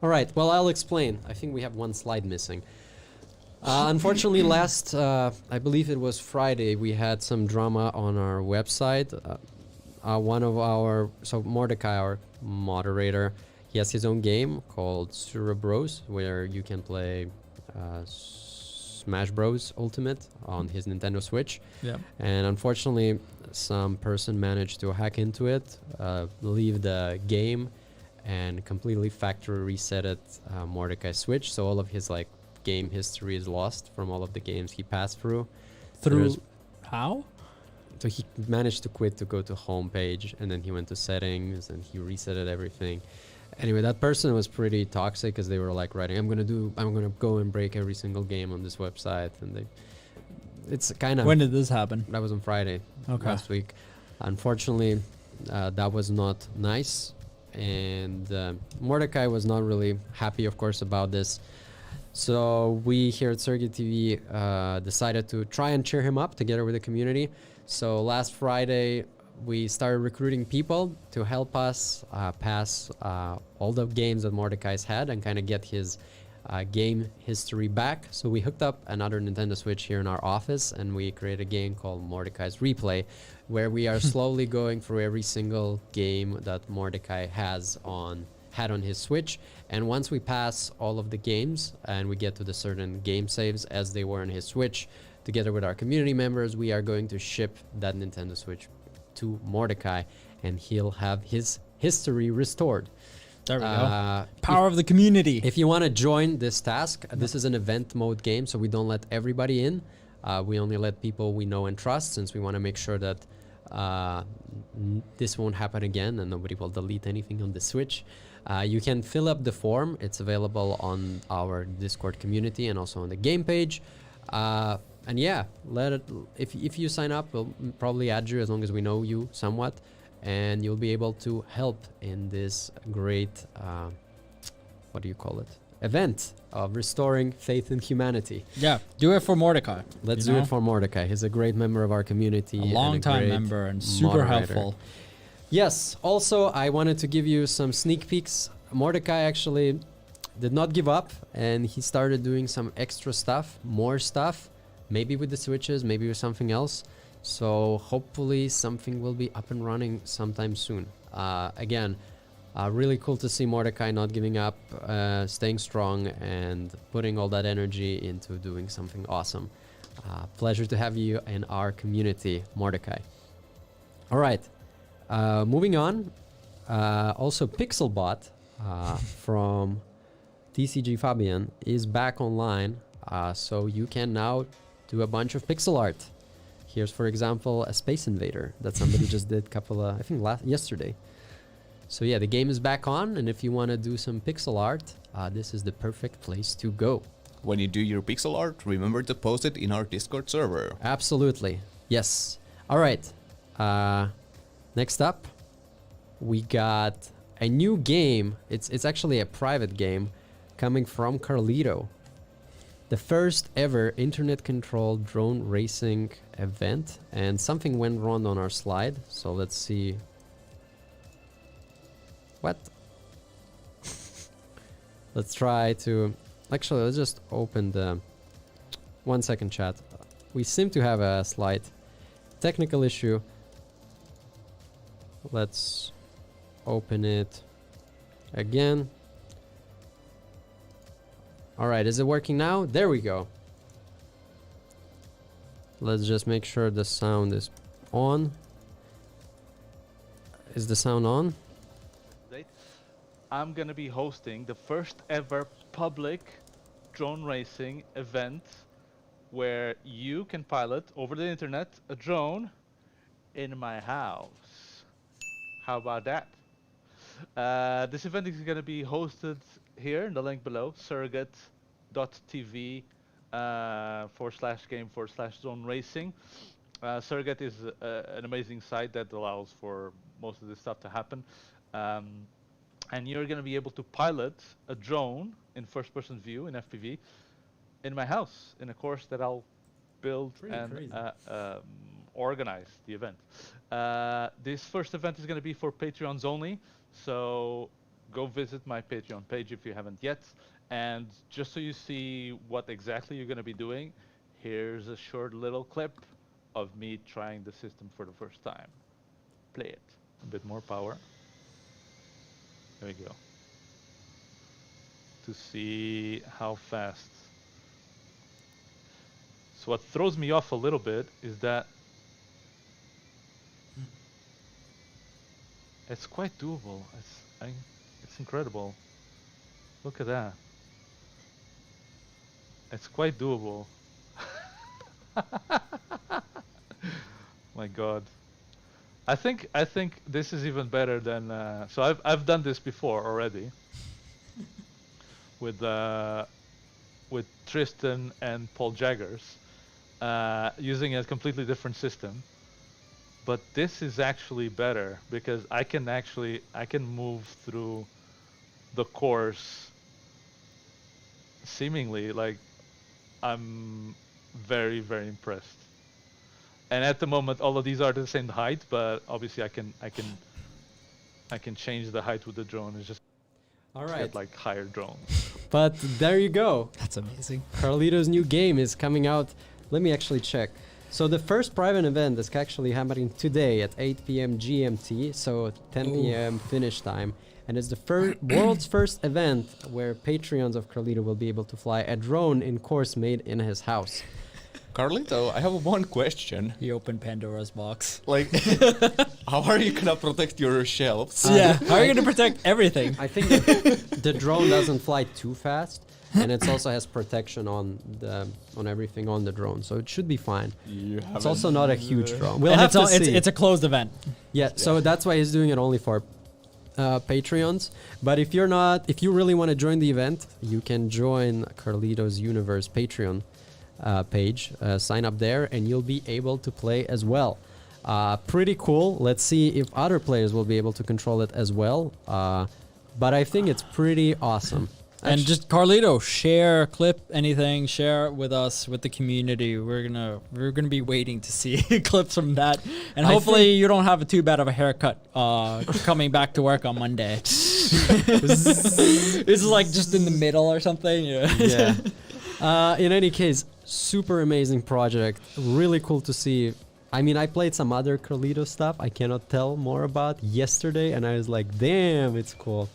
All right, well, I'll explain. I think we have one slide missing. Unfortunately, last, I believe it was Friday, we had some drama on our website. One of our... So Mordecai, our moderator, he has his own game called Sumobots, where you can play Smash Bros. Ultimate on his Nintendo Switch. Yeah. And unfortunately, some person managed to hack into it, leave the game, and completely factory reset it, Mordecai Switch. So all of his like game history is lost from all of the games he passed through. Through how? So he managed to quit to go to home page, and then he went to settings and he resetted everything. Anyway, that person was pretty toxic because they were like writing, I'm gonna go and break every single game on this website, and it's kind of... When did this happen? That was on Friday Okay. last week. Unfortunately, that was not nice, and Mordecai was not really happy, of course, about this. So we here at SurrogateTV decided to try and cheer him up together with the community. So last Friday, we started recruiting people to help us pass all the games that Mordecai's had and kind of get his game history back. So we hooked up another Nintendo Switch here in our office, and we created a game called Mordecai's Replay, where we are slowly going through every single game that Mordecai had on his Switch. And once we pass all of the games and we get to the certain game saves as they were on his Switch, together with our community members, we are going to ship that Nintendo Switch to Mordecai, and he'll have his history restored. There we go. Power of the community. If you want to join this task, this is an event mode game, so we don't let everybody in. We only let people we know and trust, since we want to make sure that this won't happen again and nobody will delete anything on the Switch. You can fill up the form. It's available on our Discord community and also on the game page. And yeah, if you sign up, we'll probably add you as long as we know you somewhat, and you'll be able to help in this great, what do you call it? Event of restoring faith in humanity. Yeah, do it for Mordecai. Let's you do know? it for Mordecai. He's a great member of our community. A long-time great member and super moderator. helpful. Yes, also I wanted to give you some sneak peeks. Mordecai actually did not give up, and he started doing some extra stuff, more stuff, maybe with the Switches, maybe with something else. So hopefully something will be up and running sometime soon. Again, really cool to see Mordecai not giving up, staying strong, and putting all that energy into doing something awesome. Pleasure to have you in our community, Mordecai. All right, moving on. Also, Pixelbot from TCG Fabian is back online, so you can now do a bunch of pixel art. Here's, for example, a Space Invader that somebody just did I think yesterday. So yeah, the game is back on, and if you want to do some pixel art, this is the perfect place to go. When you do your pixel art, remember to post it in our Discord server. Absolutely. Yes. All right. Next up, we got a new game. It's actually a private game coming from Carlito. The first ever internet-controlled drone racing event, and something went wrong on our slide. So let's see. What? Let's try to... Actually, let's just open the 1 second, chat. We seem to have a slight technical issue. Let's open it again. All right, is it working now? There we go. Let's just make sure the sound is on. Is the sound on? I'm gonna be hosting the first ever public drone racing event where you can pilot over the internet a drone in my house. How about that? This event is gonna be hosted here in the link below, SurrogateTV /game/drone racing. Surrogate is an amazing site that allows for most of this stuff to happen. And you're going to be able to pilot a drone in first-person view in FPV in my house in a course that I'll build and organize the event. This first event is going to be for Patreons only, so go visit my Patreon page if you haven't yet. And just so you see what exactly you're going to be doing, here's a short little clip of me trying the system for the first time. Play it. A bit more power. There we go. To see how fast. So what throws me off a little bit is that it's quite doable. It's incredible. Look at that. It's quite doable. My God. I think this is even better than so I've done this before already with Tristan and Paul Jaggers using a completely different system, but this is actually better because I can move through the course seemingly like I'm very, very impressed. And at the moment, all of these are the same height, but obviously I can change the height with the drone. It's just All right. get like higher drones. But there you go. That's amazing. Carlito's new game is coming out. Let me actually check. So the first private event is actually happening today at 8 p.m. GMT, so 10 p.m. Finnish time. And it's the world's first event where Patreons of Carlito will be able to fly a drone in course made in his house. Carlito, I have one question. He opened Pandora's box. Like, how are you gonna protect your shelves? Yeah, how are you going to protect everything? I think that the drone doesn't fly too fast, and it also has protection on everything on the drone, so it should be fine. It's also not a huge drone. We'll have to see. It's a closed event. Yeah, so that's why he's doing it only for Patreons. But if you really want to join the event, you can join Carlito's Universe Patreon page. Sign up there, and you'll be able to play as well. Pretty cool. Let's see if other players will be able to control it as well. But I think it's pretty awesome. And just Carlito, share, clip anything, share it with us, with the community. We're gonna be waiting to see clips from that, and hopefully you don't have too bad of a haircut coming back to work on Monday. It's like just in the middle or something. Yeah. In any case, super amazing project. Really cool to see. I mean, I played some other Carlito stuff I cannot tell more about yesterday, and I was like, damn, it's cool.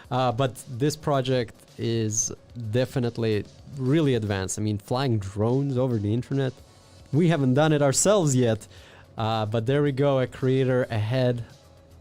But this project is definitely really advanced. I mean, flying drones over the internet. We haven't done it ourselves yet. But there we go, a creator ahead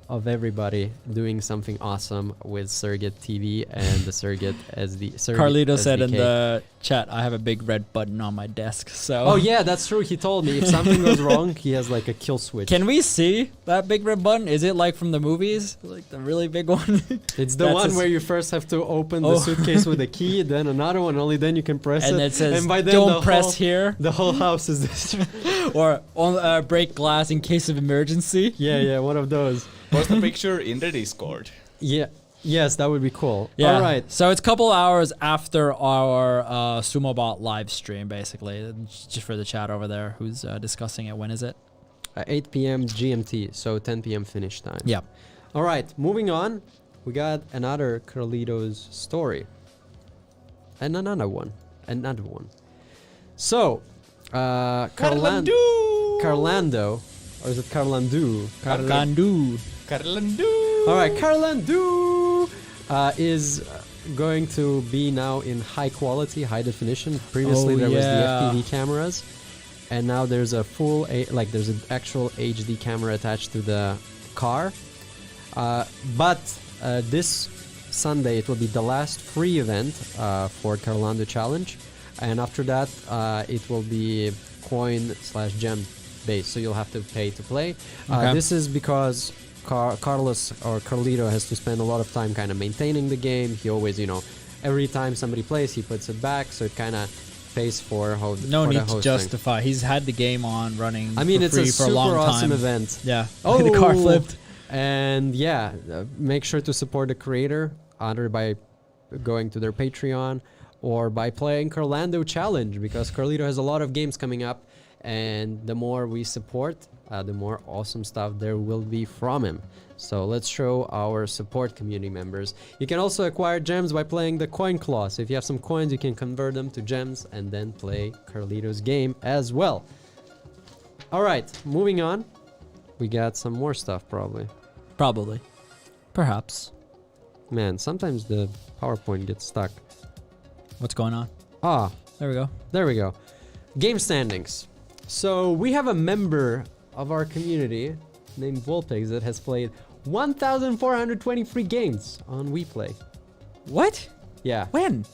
of everybody doing something awesome with SurrogateTV and the Surrogate SD. Carlito said in SDK. the chat, I have a big red button on my desk. So. Oh yeah, that's true. He told me if something goes wrong, he has like a kill switch. Can we see that big red button? Is it like from the movies? Like the really big one? It's the one where you first have to open the suitcase with a key, then another one, only then you can press it. And it says, and by then don't press here. The whole house is destroyed. Or break glass in case of emergency. Yeah, one of those. Post a picture in the Discord. Yeah. Yes, that would be cool. Yeah. All right. So it's a couple hours after our Sumobot live stream, basically. Just for the chat over there who's discussing it. When is it? 8 p.m. GMT, so 10 p.m. Finnish time. Yeah. All right, moving on. We got another Carlito's story. And another one. So, Carlando, or is it Carlandu? Carlandu. All right, Carlandu is going to be now in high quality, high definition. Previously, there was the FPV cameras, and now there's a there's an actual HD camera attached to the car. But this Sunday, it will be the last free event for Carlando Challenge, and after that, it will be coin/gem based, so you'll have to pay to play. This is because Carlos or Carlito has to spend a lot of time kind of maintaining the game. He always, every time somebody plays, he puts it back, so it kind of pays for No for need the to hosting. justify. He's had the game on running. I mean, for it's free a for super a long awesome time. event. Yeah. Oh, the car flipped. And yeah, make sure to support the creator either by going to their Patreon or by playing Carlando Challenge, because Carlito has a lot of games coming up, and the more we support, the more awesome stuff there will be from him. So let's show our support community members. You can also acquire gems by playing the coin claw. So if you have some coins, you can convert them to gems and then play Carlito's game as well. All right, moving on. We got some more stuff probably. Probably. Perhaps. Man, sometimes the PowerPoint gets stuck. What's going on? Ah, There we go. there we go. Game standings. So we have a member of our community named Volpex that has played 1,423 games on WePlay. What? Yeah, When?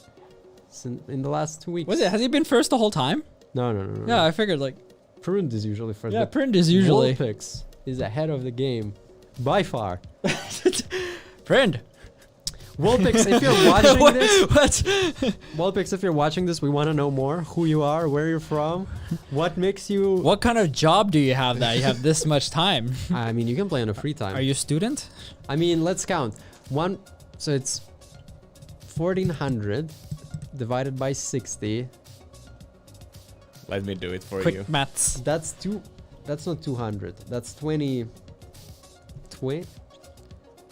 in the last 2 weeks. Was it? Has he been first the whole time? No. Yeah, I figured like. Pruned is usually first. Yeah, but Print is usually. Volpex is ahead of the game by far. Print. Volpex, if you're watching this, What? Volpex, if you're watching this, we want to know more. Who you are, where you're from, what makes you. What kind of job do you have that you have this much time? I mean, you can play on a free time. Are you a student? I mean, let's count. So it's 1,400 divided by 60. Let me do it for you. Quick maths. That's not 200. That's 20.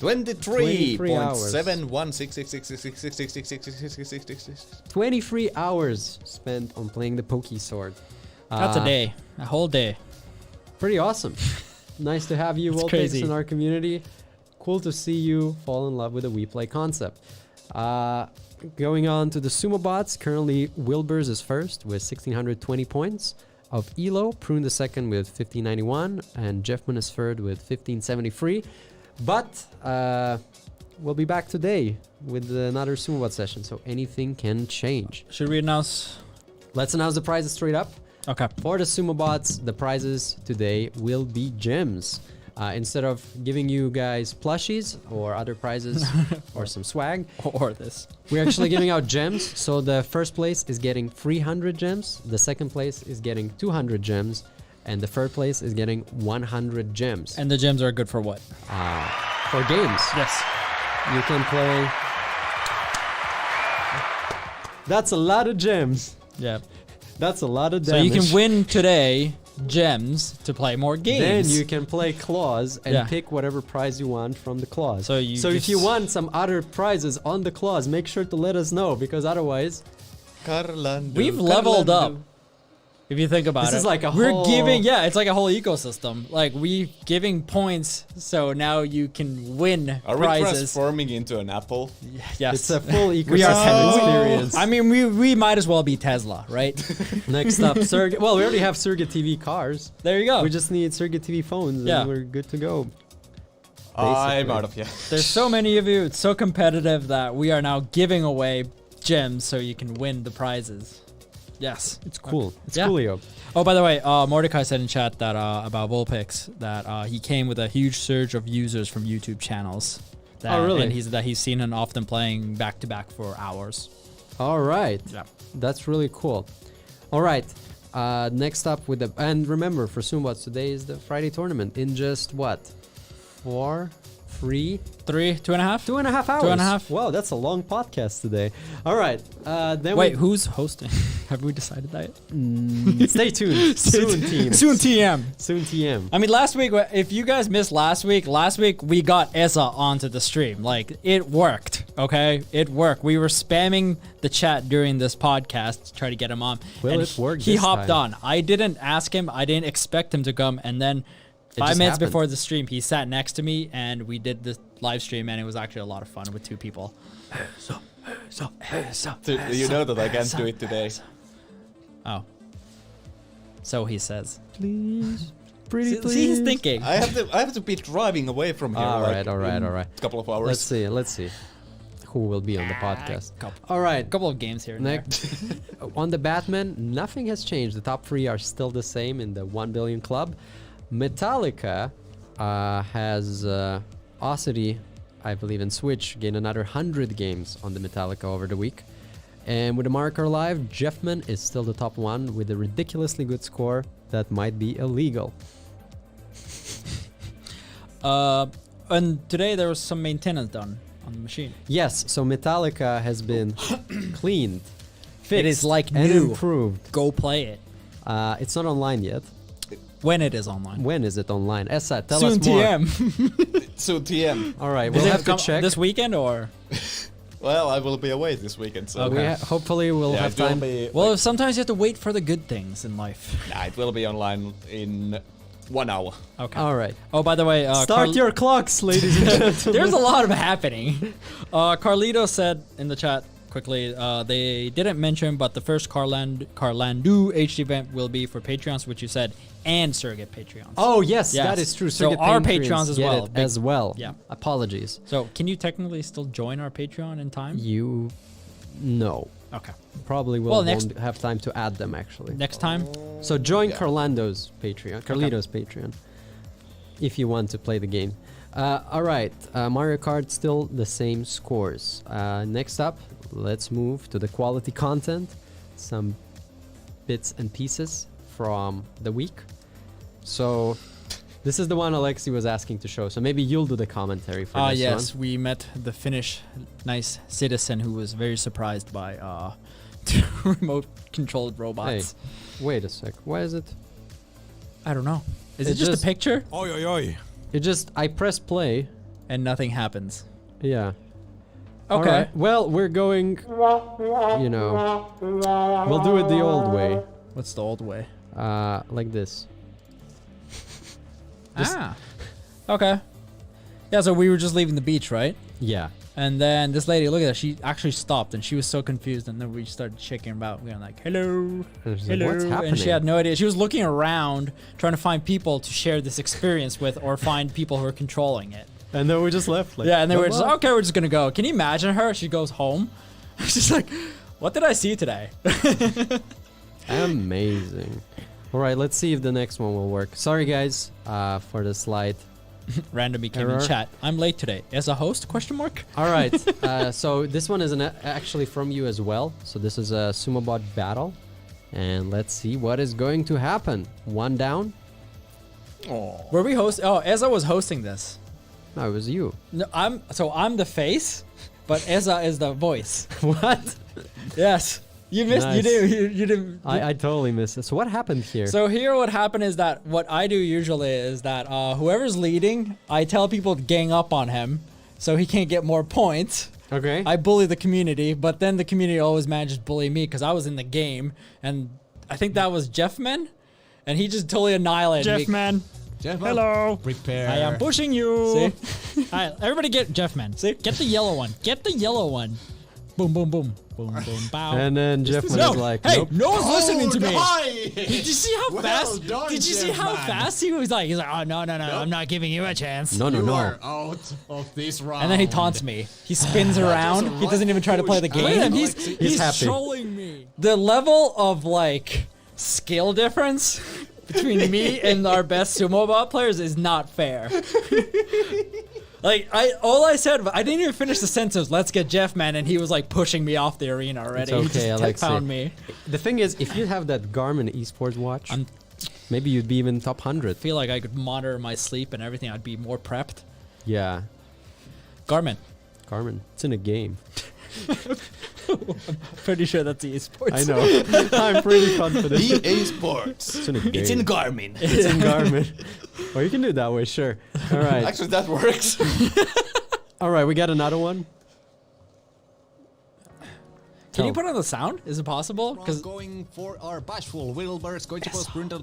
23 hours spent on playing the Pokey Sword. That's a day. A whole day. Pretty awesome. Nice to have you, It's Volpex, crazy. in our community. Cool to see you fall in love with the WePlay concept. Going on to the Sumobots, currently Wilbur's is first with 1,620 points. Of Elo, Prune the second with 1,591, and Jeffman is third with 1,573. But we'll be back today with another Sumobot session, so anything can change. Should we announce? Let's announce the prizes straight up. Okay. For the Sumobots, the prizes today will be gems. Instead of giving you guys plushies or other prizes or some swag, Or this. we're actually giving out gems. So the first place is getting 300 gems, the second place is getting 200 gems, and the third place is getting 100 gems. And the gems are good for what? For games, Yes. you can play. That's a lot of gems. Yeah. That's a lot of So damage. you can win today gems to play more games. Then you can play claws and Yeah. pick whatever prize you want from the claws. So if you want some other prizes on the claws, make sure to let us know, because otherwise, We've leveled up. If you think about it, This is like a we're whole- giving, it's like a whole ecosystem. Like we giving points, so now you can win Are we prizes. transforming into an apple? Yes, it's a full ecosystem We are experience. I mean, we might as well be Tesla, right? Next up, well, we already have SurrogateTV cars. There you go. We just need SurrogateTV phones, and Yeah. we're good to go. I'm out of here. There's so many of you. It's so competitive that we are now giving away gems so you can win the prizes. Yes, It's cool. It's Yeah. coolio. Oh, by the way, Mordecai said in chat that about Volpex that he came with a huge surge of users from YouTube channels. That, Oh, really? And he's seen him often playing back to back for hours. All right. Yeah. That's really cool. All right. Next up with and remember, for Sumobots, today is the Friday tournament in just what? 4, 3, 2.5. 2.5 hours. 2.5. Wow, that's a long podcast today. All right. Then Wait, who's hosting? Have we decided that yet? Stay tuned. Soon, team. Soon TM. Soon, TM. I mean, last week, if you guys missed last week we got Eza onto the stream. Like, it worked, okay? It worked. We were spamming the chat during this podcast to try to get him on. Well, and it worked He this hopped time. on. I didn't ask him. I didn't expect him to come. And then 5 just minutes happened. before the stream, he sat next to me, and we did the live stream, and it was actually a lot of fun with 2 people. You know that I can't do it today. Oh. So he says. Please. Pretty please. See, he's thinking. I have to be driving away from here. All like, right, all right, in all right. a couple of hours. Let's see who will be on the podcast. Couple, All right. couple of games here and there. Next, on the Batman, nothing has changed. The top 3 are still the same in the 1 billion club. Metallica has Osity, I believe, in Switch, gained another 100 games on the Metallica over the week. And with the marker live, Jeffman is still the top 1 with a ridiculously good score that might be illegal. And today there was some maintenance done on the machine. Yes, so Metallica has been cleaned, It is fixed, like and new. improved. Go play it It's not online yet. when it is online. When is it online? Essa, tell Soon us more. TM. So TM. All right, Is we'll it have to come check. this weekend or? Well, I will be away this weekend, so Okay. Hopefully we'll yeah, have it will time. be. Well, sometimes you have to wait for the good things in life. Nah, it will be online in 1 hour. Okay. All right. Oh, by the way, Start your clocks, ladies and gentlemen. There's a lot of happening. Carlito said in the chat quickly, they didn't mention, but the first Carlandu HD event will be for Patreons, which you said, and surrogate Patreons. Oh yes, Yes. that is true. So Surrogate our Patrons Patreons as get well. it Big- as well. Yeah. Apologies. So can you technically still join our Patreon in time? You, no, Okay. probably Well, won't have time to add them actually. Next time. So join Yeah. Carlando's Patreon, Carlito's Patreon, if you want to play the game. All right, Mario Kart still the same scores. Next up, let's move to the quality content. Some bits and pieces from the week. So this is the one Alexi was asking to show. So maybe you'll do the commentary for this Yes, one. we met the Finnish nice citizen who was very surprised by remote controlled robots. Wait a sec. Why is it? I don't know. Is It it just just- a picture Oi, oi, oi. It just I press play. and nothing happens? Yeah. Okay. Alright, well, we're going, you know, we'll do it the old way, What's the old way? like this. Just- Okay. Yeah, so we were just leaving the beach, right? Yeah. And then this lady, look at that, she actually stopped and she was so confused. And then we started checking about. We were like, hello, And she's like, hello. what's happening? And she had no idea. She was looking around trying to find people to share this experience with or find people who are controlling it. And then we just left. Like, Yeah, and then oh, we're just well. okay, we're just gonna go. Can you imagine her? She goes home. She's like, what did I see today? Amazing. All right, let's see if the next one will work. Sorry, guys, for the slight. Randomly came Error. in chat. I'm late today. As a host? Question mark. All right. So this one is actually from you as well. So this is a Sumobot battle, and let's see what is going to happen. One down. Oh. Were we host? Oh, Eza was hosting this. No, it was you. No, I'm the face, but Eza is the voice. What? Yes. You missed. Nice. You did. You didn't. I totally missed it. So what happened here? So here, what happened is that what I do usually is that whoever's leading, I tell people to gang up on him, so he can't get more points. okay. I bully the community, but then the community always manages to bully me because I was in the game, and I think that was Jeffman, and he just totally annihilated me. Jeffman. Hello. Prepare. I am pushing you. See? All right, everybody get Jeffman. See? Get the yellow one. Get the yellow one. Boom, boom, boom. Boom, boom, bow. And then Jeff was no, like, hey, nope. no one's listening to me. Hi. Did you see how Well fast? done, Did you see how Jeffman. fast he was like? He's like, oh no, I'm not giving you a chance. No, no, You no. are out of this round. And then he taunts me. He spins around. He doesn't even try to play the push. Look at him. game. He's happy. trolling me. The level of like skill difference between me and our best Sumobot players is not fair. Like all I said, I didn't even finish the sentence. Let's get Jeff, man, and he was like pushing me off the arena already. It's He okay, just Alexei. found me. The thing is, if you have that Garmin Esports watch, I'm- maybe you'd be even top 100. I feel like I could monitor my sleep and everything. I'd be more prepped. Yeah, Garmin. Garmin. It's in a game. Pretty sure that's Esports. I know. I'm pretty confident. EA Sports. It's in a It's in game. Garmin. It's in Garmin. Or you can do it that way, sure. All right. Actually, that works. All right, we got another one. Can you put on the sound? Is it possible? Because Because going for our bashful Wilbers, Koichipos, Brindle,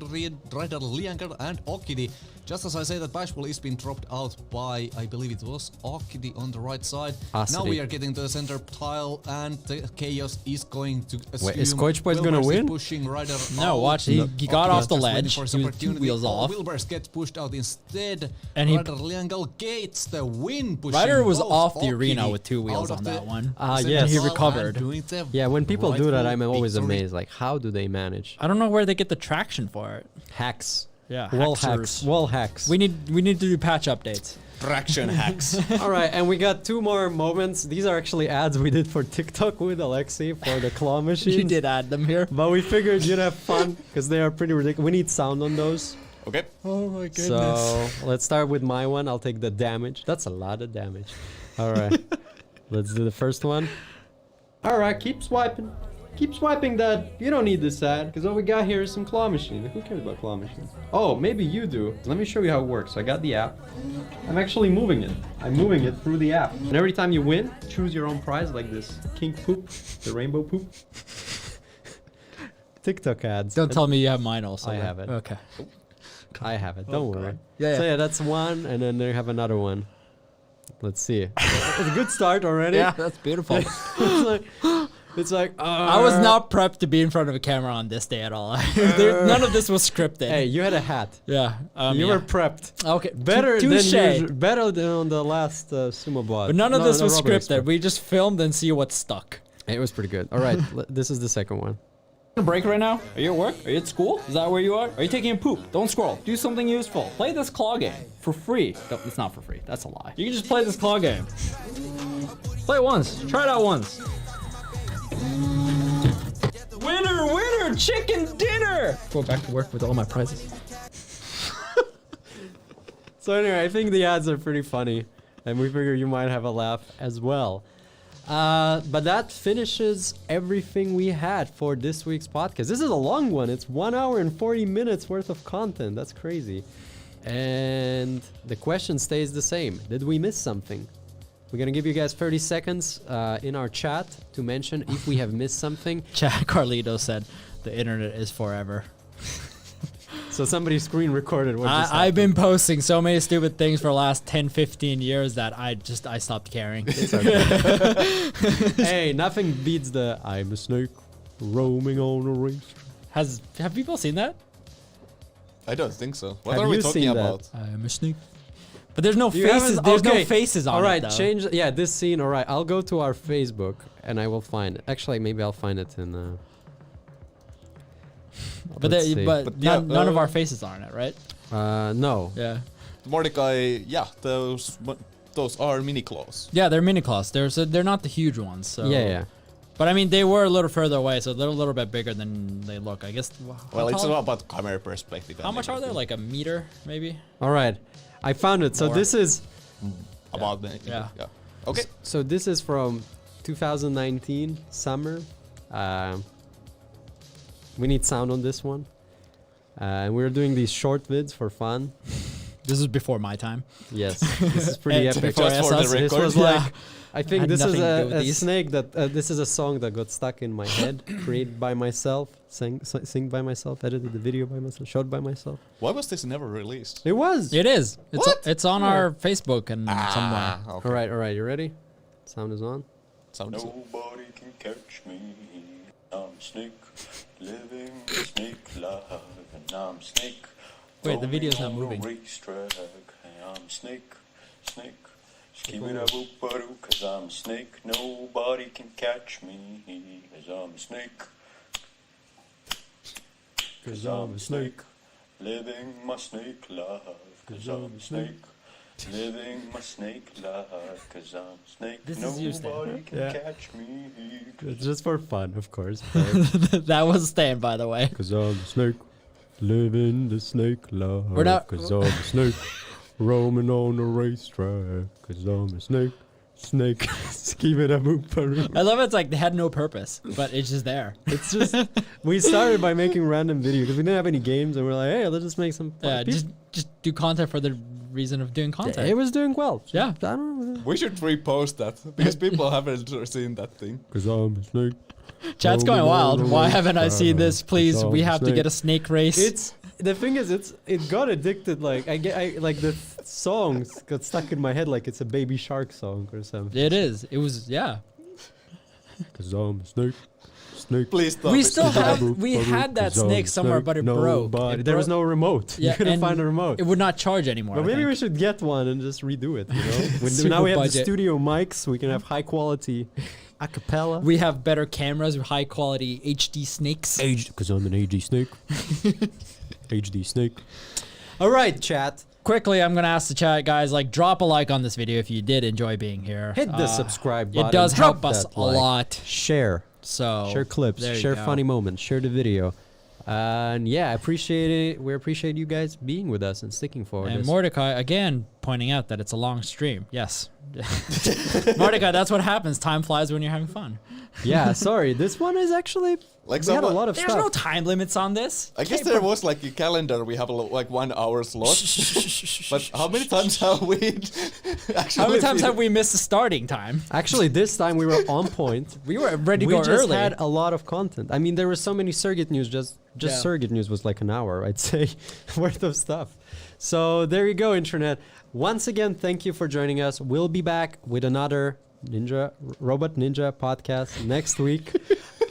Rider, Lianger, and Okidi. Just as I say that bashful is being dropped out by, I believe it was Okidi on the right side. Now we are getting to the center tile, and the chaos is going to assume. Wait, is Koichipos gonna Wilbers is win? Pushing Rider No, out. watch, he got Okidi off the just waiting ledge, for his he was 2 opportunity. wheels off. Wilbers gets pushed out instead. And he- Rider Liangal gates the win. Pushing Ryder was both off the arena Okidi with 2 wheels out of on the that one. center yes. He tile and recovered. doing the Yeah, when people do that, rightful I'm always victory. amazed. Like, how do they manage? I don't know where they get the traction for it. Hacks. Yeah, Wall hacksers. hacks. Wall hacks. We need to do patch updates. Traction hacks. All right, and we got 2 more moments. These are actually ads we did for TikTok with Alexi for the claw machine. You did add them here. But we figured you'd have fun because they are pretty ridiculous. We need sound on those. Okay. Oh my goodness. So let's start with my one. I'll take the damage. That's a lot of damage. All right. Let's do the first one. All right, keep swiping. Keep swiping that. You don't need this ad because all we got here is some claw machine. Who cares about claw machine? Oh, maybe you do. Let me show you how it works. So I got the app. I'm actually moving it. I'm moving it through the app. And every time you win, choose your own prize like this. King poop, the rainbow poop. TikTok ads. Don't tell me you have mine also. I then. have it. Okay. I have it. Don't worry. Yeah, So yeah. yeah, that's one, and then they have another one. Let's see. It's a good start already. Yeah, that's beautiful. it's like I was not prepped to be in front of a camera on this day at all. None of this was scripted. Hey, you had a hat. Yeah. You yeah. were prepped. Okay. Better Touche. than usual, better than on the last Sumobot. But none of this was Robotics scripted. We just filmed and see what stuck. It was pretty good. All right, this is the second one. A break right now? Are you at work? Are you at school? Is that where you are? Are you taking a poop? Don't scroll. Do something useful. Play this claw game for free. No, it's not for free. That's a lie. You can just play this claw game. Play it once. Try it out once. Winner, winner, chicken dinner. Go back to work with all my prizes. So anyway, I think the ads are pretty funny, and we figure you might have a laugh as well. But that finishes everything we had for this week's podcast. This is a long one. It's 1 hour and 40 minutes worth of content. That's crazy. And the question stays the same. Did we miss something? We're going to give you guys 30 seconds in our chat to mention if we have missed something. Chad Carlito said the internet is forever. So somebody screen recorded what just I've been posting so many stupid things for the last 10, 15 years that I stopped caring. Hey, nothing beats the I'm a snake roaming on a race. Have people seen that? I don't think so. What Have are we you talking seen that? about? I'm a snake. But there's no You faces. haven't- There's no okay. faces on All right, it. though. change. Yeah, this scene. All right, I'll go to our Facebook and I will find it. Actually, maybe I'll find it in. But, let's see. but yeah, none of our faces are on it, right? No. Yeah. Mordecai, yeah, those are mini claws. Yeah, they're mini claws. They're not the huge ones. So. Yeah. But I mean, they were a little further away, so they're a little bit bigger than they look. I guess. Well, it's tall- all about camera perspective. How much are they? Like a meter, maybe? All right, I found it. So More. this is. About Yeah. Okay. So this is from 2019 summer. We need sound on this one. And we're doing these short vids for fun. This is before my time. Yes, this is pretty It's epic. before Just for the SS. This record. was Yeah. like, I think Had this is nothing to do with a these. snake that, this is a song that got stuck in my head, created by myself, sing by myself, edited the video by myself, showed by myself. Why was this never released? It was. It is. What? It's on our Facebook and somewhere. Okay. All right, you ready? Sound is on. Sounds Nobody can catch me. I'm snake, living the snake life, and I'm snake. Wait, the video's not roaming on a moving. racetrack, and I'm snake, skibidi-boo-ba-doo, 'cause I'm snake. Nobody can catch me, 'cause I'm snake. 'Cause I'm a snake, living my snake life, 'cause I'm a snake. Living my snake life, 'cause I'm a snake. This is you, Stan. Nobody can Yeah. catch me. It's just for fun, of course. That was Stan, by the way. Cause I'm a snake, living the snake life. We're not- Cause I'm a snake, roaming on a racetrack. Cause I'm a snake, snake. Skibidaboop. I love it's like they had no purpose, but it's just there. It's just we started by making random videos because we didn't have any games, and we're like, hey, let's just make some. Yeah, just do content for the reason of doing content. It was doing well. Yeah. I don't know. We should repost that because people haven't seen that thing. Because I'm a snake. Chat's going wild. Why haven't I seen this? Please, we have to get a snake race. It's the thing is, it got addicted. Like I like the songs got stuck in my head like it's a Baby Shark song or something. It is. It was. Yeah. Because I'm a snake. Snake. Please stop. We it. still have. We had that snake somewhere, but it broke. There was no remote. Yeah, You couldn't and find a remote. It would not charge anymore. But I maybe think. we should get one and just redo it. You know, Super now we have the budget. studio mics. We can have high quality a cappella. We have better cameras with high quality HD snakes. Because I'm an HD snake. HD snake. All right, chat. Quickly, I'm gonna ask the chat guys, like, drop a like on this video if you did enjoy being here. Hit the subscribe button. It does Drop help us that a like. lot. Share. So Share clips. there you Share go. funny moments. Share the video. And yeah, I appreciate it. We appreciate you guys being with us and sticking for And this. Mordecai again pointing out that it's a long stream. Yes, Mordecai, that's what happens. Time flies when you're having fun. Yeah, sorry. This one is actually Like we had a someone- lot of There's stuff. no time limits on this. I guess there was like a calendar. We have like 1 hour slot. But how many times have we actually? How many times have we missed the starting time? Actually, this time we were on point. We were ready to We go just early. had a lot of content. I mean, there was so many Surrogate news. Just Yeah. Surrogate news was like an hour, I'd say, worth of stuff. So there you go, internet. Once again, thank you for joining us. We'll be back with another Robot Ninja podcast next week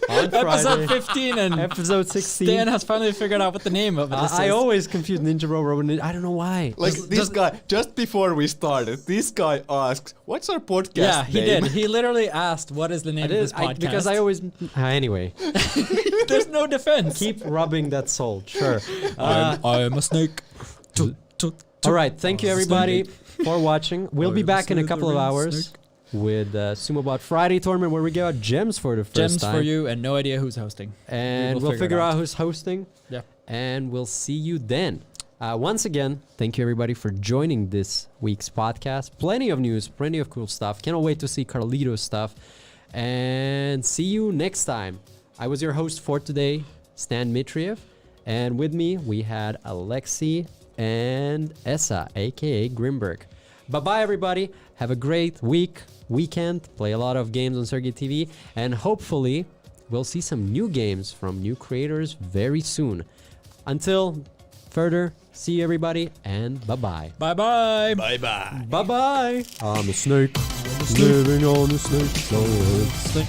on Episode Friday. 15 and Episode 16. Stan has finally figured out what the name of it is. I always confuse Ninja Robot Ninja. I don't know why. Like this guy, just before we started, this guy asked, "What's our podcast Yeah, he name?" did. He literally asked, "What is the name It of is this podcast?" because I always. Anyway, There's no defense. keep rubbing that salt. Sure. I'm a snake. All right. Thank you, everybody, for watching. We'll be back in a couple of hours with Sumobot Friday tournament where we give out gems for the first Gems time. for you and no idea who's hosting. And We will we'll figure figure it out out. who's hosting. Yeah. And we'll see you then. Once again, thank you, everybody, for joining this week's podcast. Plenty of news, plenty of cool stuff. Cannot wait to see Carlito's stuff. And see you next time. I was your host for today, Stan Mitriev. And with me, we had Alexei and Essa, aka Grimberg. Bye-bye, everybody. Have a great weekend. Play a lot of games on SurrogateTV. And hopefully, we'll see some new games from new creators very soon. Until further, see you, everybody, and bye-bye. Bye-bye. Bye bye. Bye-bye. I'm a snake, living on a snake.